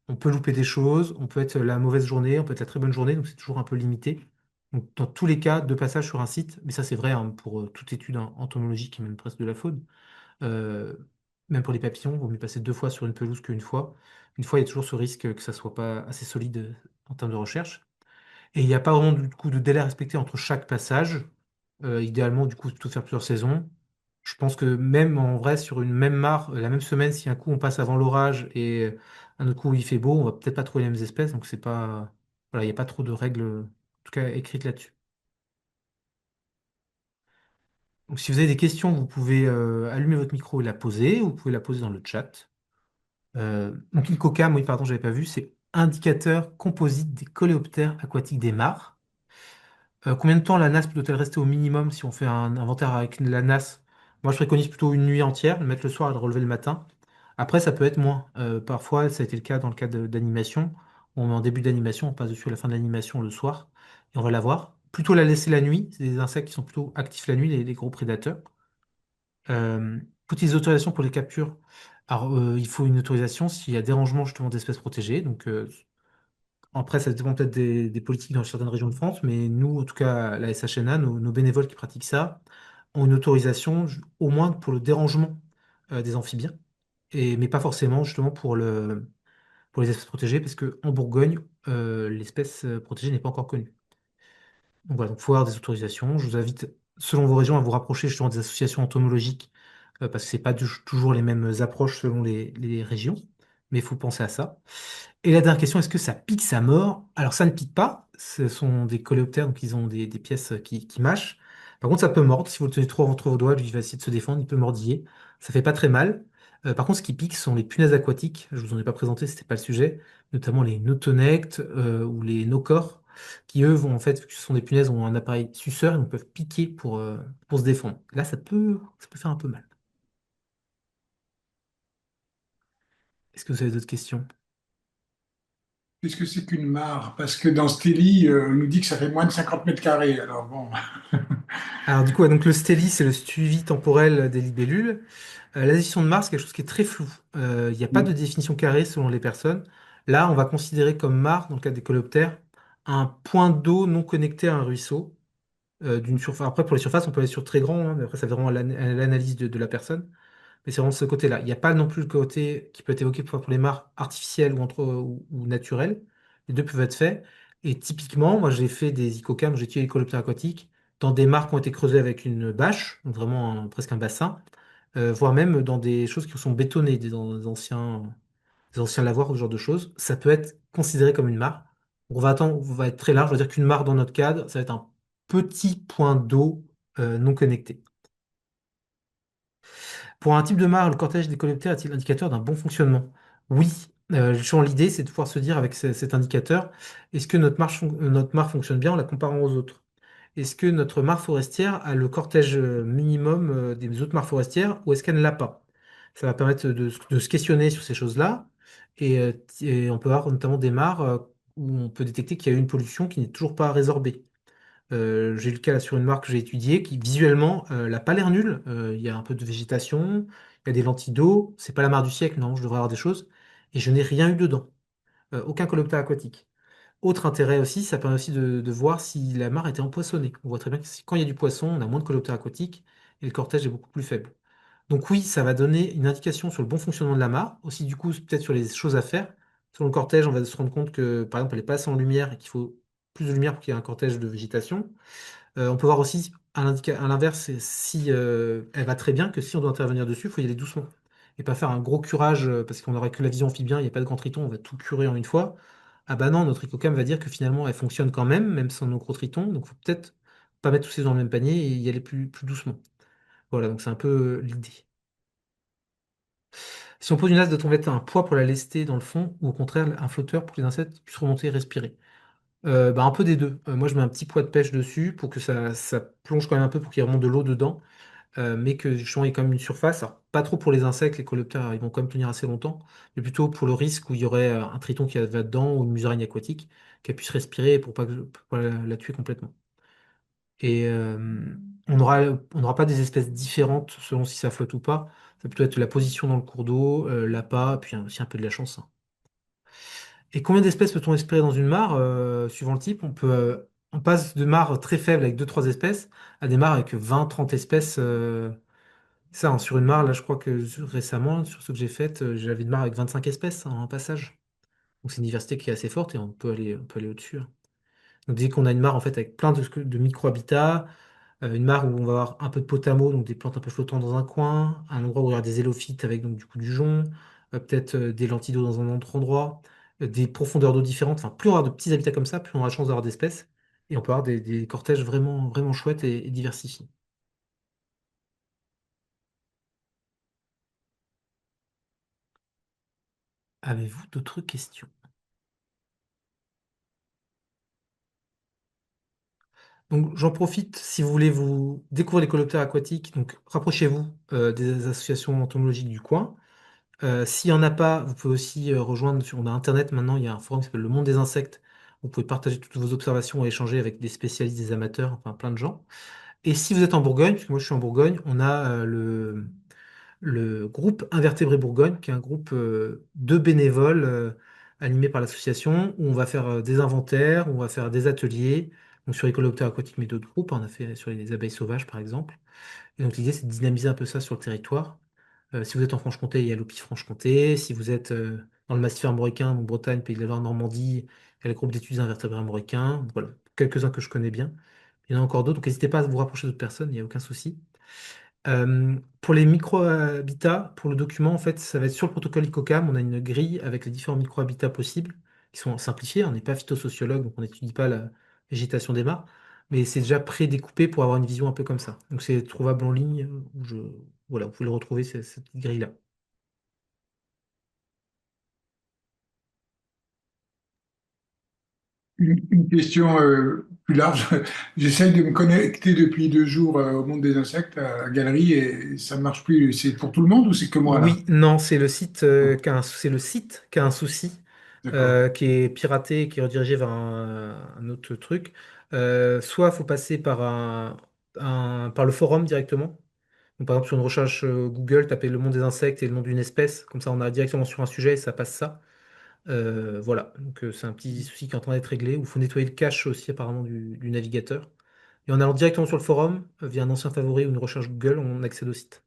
on peut louper des choses, on peut être la mauvaise journée, on peut être la très bonne journée, donc c'est toujours un peu limité. Donc dans tous les cas, deux passages sur un site, mais ça c'est vrai hein, pour toute étude entomologique et même presque de la faune. Euh, Même pour les papillons, il vaut mieux passer deux fois sur une pelouse qu'une fois. Une fois, il y a toujours ce risque que ça soit pas assez solide en termes de recherche. Et il n'y a pas vraiment du coup de délai à respecter entre chaque passage. Idéalement, du coup, plutôt faire plusieurs saisons. Je pense que même en vrai, sur une même mare, la même semaine, si un coup on passe avant l'orage et un autre coup il fait beau, on va peut-être pas trouver les mêmes espèces. Donc c'est pas, voilà, il n'y a pas trop de règles, en tout cas écrites là-dessus. Donc si vous avez des questions, vous pouvez allumer votre micro et la poser, ou vous pouvez la poser dans le chat. Donc ICOCAM, oui, pardon, j'avais pas vu, c'est indicateur composite des coléoptères aquatiques des mares. Combien de temps la NAS doit-elle rester au minimum si on fait un inventaire avec la NAS? Moi, je préconise plutôt une nuit entière, le mettre le soir et le relever le matin. Après, ça peut être moins. Parfois, ça a été le cas dans le cas d'animation. On met en début d'animation, on passe dessus à la fin de l'animation le soir et on va la voir. Plutôt la laisser la nuit. C'est des insectes qui sont plutôt actifs la nuit, les gros prédateurs. Toutes les autorisations pour les captures. Alors, il faut une autorisation s'il y a dérangement justement d'espèces protégées. Donc, après, ça dépend peut-être des politiques dans certaines régions de France, mais nous, en tout cas, la SHNA, nos bénévoles qui pratiquent ça, ont une autorisation au moins pour le dérangement des amphibiens, mais pas forcément justement pour les espèces protégées, parce qu'en Bourgogne, l'espèce protégée n'est pas encore connue. Donc voilà, il faut avoir des autorisations. Je vous invite, selon vos régions, à vous rapprocher justement des associations entomologiques, parce que c'est pas toujours les mêmes approches selon les régions, mais il faut penser à ça. Et la dernière question, est-ce que ça pique sa mort? Alors ça ne pique pas, ce sont des coléoptères, donc ils ont des pièces qui mâchent. Par contre, ça peut mordre, si vous le tenez trop entre vos doigts, lui il va essayer de se défendre, il peut mordiller. Ça fait pas très mal. Par contre, ce qui pique, ce sont les punaises aquatiques. Je vous en ai pas présenté, c'était pas le sujet. Notamment les notonectes ou les nocors, qui eux vont en fait, vu que ce sont des punaises, ont un appareil suceur, donc peuvent piquer pour se défendre. Là, ça peut faire un peu mal. Est-ce que vous avez d'autres questions? Qu'est-ce que c'est qu'une mare? Parce que dans Steli, on nous dit que ça fait moins de 50 mètres carrés. Alors bon, Alors du coup, ouais, donc le STELI, c'est le suivi temporel des libellules. La définition de Mars, c'est quelque chose qui est très flou. Il n'y a pas de définition carrée selon les personnes. Là, on va considérer comme Mars, dans le cas des coléoptères, un point d'eau non connecté à un ruisseau d'une surface. Après, pour les surfaces, on peut aller sur très grand, hein, mais après, ça va vraiment à l'analyse de la personne. Mais c'est vraiment ce côté-là. Il n'y a pas non plus le côté qui peut être évoqué pour les mares artificielles ou naturelles. Les deux peuvent être faits. Et typiquement, moi, j'ai fait des icocams, j'ai tué les coléoptères aquatiques dans des mares qui ont été creusées avec une bâche, donc vraiment presque un bassin, voire même dans des choses qui sont bétonnées, des anciens lavoirs, ce genre de choses. Ça peut être considéré comme une mare. On va être très large, on va dire qu'une mare dans notre cadre, ça va être un petit point d'eau non connecté. Pour un type de mare, le cortège des coléoptères est-il indicateur d'un bon fonctionnement? Oui, Justement, l'idée, c'est de pouvoir se dire avec cet indicateur, est-ce que notre mare fonctionne bien en la comparant aux autres? Est-ce que notre mare forestière a le cortège minimum des autres mares forestières ou est-ce qu'elle ne l'a pas? Ça va permettre de se questionner sur ces choses-là. Et on peut avoir notamment des mares où on peut détecter qu'il y a eu une pollution qui n'est toujours pas résorbée. J'ai eu le cas là, sur une mare que j'ai étudiée qui visuellement n'a pas l'air nulle. Il y a un peu de végétation, il y a des lentilles d'eau. C'est pas la mare du siècle, non, je devrais avoir des choses. Et je n'ai rien eu dedans. Aucun coléoptère aquatique. Autre intérêt aussi, ça permet aussi de voir si la mare était empoisonnée. On voit très bien que quand il y a du poisson, on a moins de coléoptères aquatiques et le cortège est beaucoup plus faible. Donc oui, ça va donner une indication sur le bon fonctionnement de la mare, aussi du coup peut-être sur les choses à faire. Sur le cortège, on va se rendre compte que par exemple elle est pas assez en lumière et qu'il faut plus de lumière pour qu'il y ait un cortège de végétation. On peut voir aussi à l'inverse si elle va très bien, que si on doit intervenir dessus, il faut y aller doucement. Et pas faire un gros curage parce qu'on n'aura que la vision amphibien, il n'y a pas de grand triton, on va tout curer en une fois. Ah bah non, notre écocam va dire que finalement elle fonctionne quand même, même sans nos gros tritons, donc faut peut-être pas mettre tous ces œufs dans le même panier et y aller plus doucement. Voilà, donc c'est un peu l'idée. Si on pose une nasse de tomber un poids pour la lester dans le fond, ou au contraire un flotteur pour que les insectes puissent remonter et respirer. Bah, un peu des deux. Moi, je mets un petit poids de pêche dessus pour que ça plonge quand même un peu pour qu'il remonte de l'eau dedans, mais que justement il y ait quand même une surface. Alors, pas trop pour les insectes, les coléoptères, ils vont quand même tenir assez longtemps, mais plutôt pour le risque où il y aurait un triton qui va dedans ou une musaraigne aquatique qui puisse respirer pour pas la tuer complètement. Et on n'aura pas des espèces différentes selon si ça flotte ou pas. Ça va plutôt être la position dans le cours d'eau, l'appât, puis aussi un peu de la chance, hein. Et combien d'espèces peut-on espérer dans une mare? Suivant le type, on passe de mares très faibles avec deux trois espèces à des mares avec 20 30 espèces. Ça, hein, sur une mare, là, je crois que récemment, sur ce que j'ai fait, j'avais une mare avec 25 espèces en un passage. Donc c'est une diversité qui est assez forte et on peut aller au-dessus, hein. Donc dès qu'on a une mare en fait avec plein de micro-habitats, une mare où on va avoir un peu de potamo, donc des plantes un peu flottantes dans un coin, un endroit où il y aura des élophytes avec donc du coup du jonc, peut-être des lentilles d'eau dans un autre endroit, des profondeurs d'eau différentes. Enfin, plus on aura de petits habitats comme ça, plus on aura de chance d'avoir d'espèces. Et on peut avoir des cortèges vraiment chouettes et diversifiés. Avez-vous d'autres questions? Donc j'en profite si vous voulez vous découvrir les coléoptères aquatiques, donc rapprochez-vous des associations entomologiques du coin. S'il n'y en a pas, vous pouvez aussi rejoindre, on a Internet maintenant, il y a un forum qui s'appelle Le Monde des Insectes. Vous pouvez partager toutes vos observations et échanger avec des spécialistes, des amateurs, enfin plein de gens. Et si vous êtes en Bourgogne, puisque moi je suis en Bourgogne, on a le groupe Invertébrés Bourgogne, qui est un groupe de bénévoles animé par l'association, où on va faire des inventaires, où on va faire des ateliers, donc sur les coléoptères aquatiques, mais d'autres groupes. On a fait sur les abeilles sauvages, par exemple. Et donc l'idée, c'est de dynamiser un peu ça sur le territoire. Si vous êtes en Franche-Comté, il y a l'OPI-Franche-Comté. Si vous êtes dans le massif armoricain, donc Bretagne, Pays de la Loire, Normandie, il y a le groupe d'études invertébrés armoricains. Donc voilà, quelques-uns que je connais bien. Il y en a encore d'autres, donc n'hésitez pas à vous rapprocher d'autres personnes, il n'y a aucun souci. Pour les micro-habitats, pour le document, en fait, ça va être sur le protocole ICOCAM. On a une grille avec les différents micro-habitats possibles, qui sont simplifiés. On n'est pas phytosociologue, donc on n'étudie pas la végétation des mares, mais c'est déjà pré-découpé pour avoir une vision un peu comme ça. Donc c'est trouvable en ligne, voilà, vous pouvez le retrouver, cette petite grille-là. Une question plus large. J'essaye de me connecter depuis 2 jours au monde des insectes, à la galerie, et ça ne marche plus. C'est pour tout le monde ou c'est que moi là? Oui, non, c'est le site Bon, c'est le site qui a un souci, d'accord. qui est piraté, qui est redirigé vers un autre truc. Soit il faut passer par par le forum directement. Donc, par exemple, sur une recherche Google, taper le nom des insectes et le nom d'une espèce. Comme ça, on a directement sur un sujet et ça passe ça. Voilà. Donc, c'est un petit souci qui est en train d'être réglé. Ou il faut nettoyer le cache aussi, apparemment, du navigateur. Et en allant directement sur le forum, via un ancien favori ou une recherche Google, on accède au site.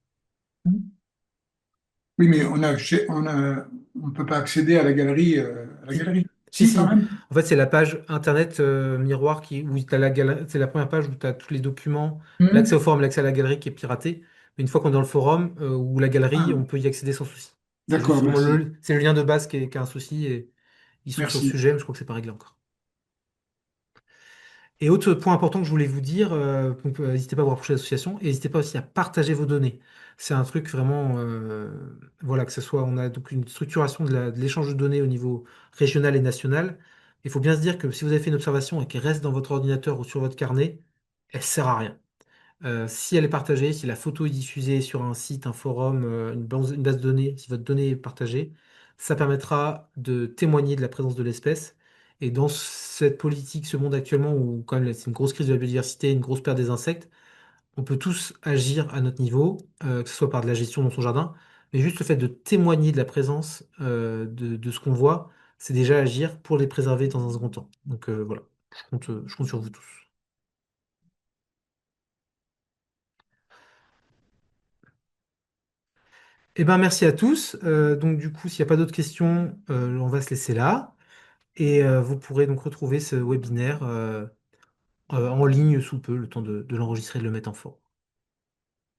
Oui, mais on ne peut pas accéder à la galerie. À la Si, galerie. si, Si, quand si. même. En fait, c'est la page internet miroir où t'as c'est la première page où tu as tous les documents, l'accès au Hmm. forum, l'accès à la galerie qui est piraté. Mais une fois qu'on est dans le forum ou la galerie, Ah, on peut y accéder sans souci. C'est juste d'accord, vraiment merci. c'est le lien de base qui a un souci et ils sont sur le Merci. sujet, mais je crois que c'est pas réglé encore. Et autre point important que je voulais vous dire, donc, n'hésitez pas à vous rapprocher de l'association, et n'hésitez pas aussi à partager vos données. C'est un truc vraiment, voilà, que ce soit, on a donc une structuration de l'échange de données au niveau régional et national. Il faut bien se dire que si vous avez fait une observation et qu'elle reste dans votre ordinateur ou sur votre carnet, elle sert à rien. Si elle est partagée, si la photo est diffusée sur un site, un forum, une base de données, si votre donnée est partagée, ça permettra de témoigner de la présence de l'espèce. Et dans cette politique, ce monde actuellement où quand même c'est une grosse crise de la biodiversité, une grosse perte des insectes, on peut tous agir à notre niveau, que ce soit par de la gestion dans son jardin, mais juste le fait de témoigner de la présence de ce qu'on voit, c'est déjà agir pour les préserver dans un second temps. Donc voilà, je compte sur vous tous. Eh ben, merci à tous. Donc, du coup, s'il n'y a pas d'autres questions, on va se laisser là. Et vous pourrez donc retrouver ce webinaire en ligne sous peu, le temps de l'enregistrer et de le mettre en forme.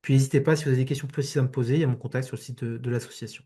Puis n'hésitez pas, si vous avez des questions plus précises à me poser, il y a mon contact sur le site de l'association.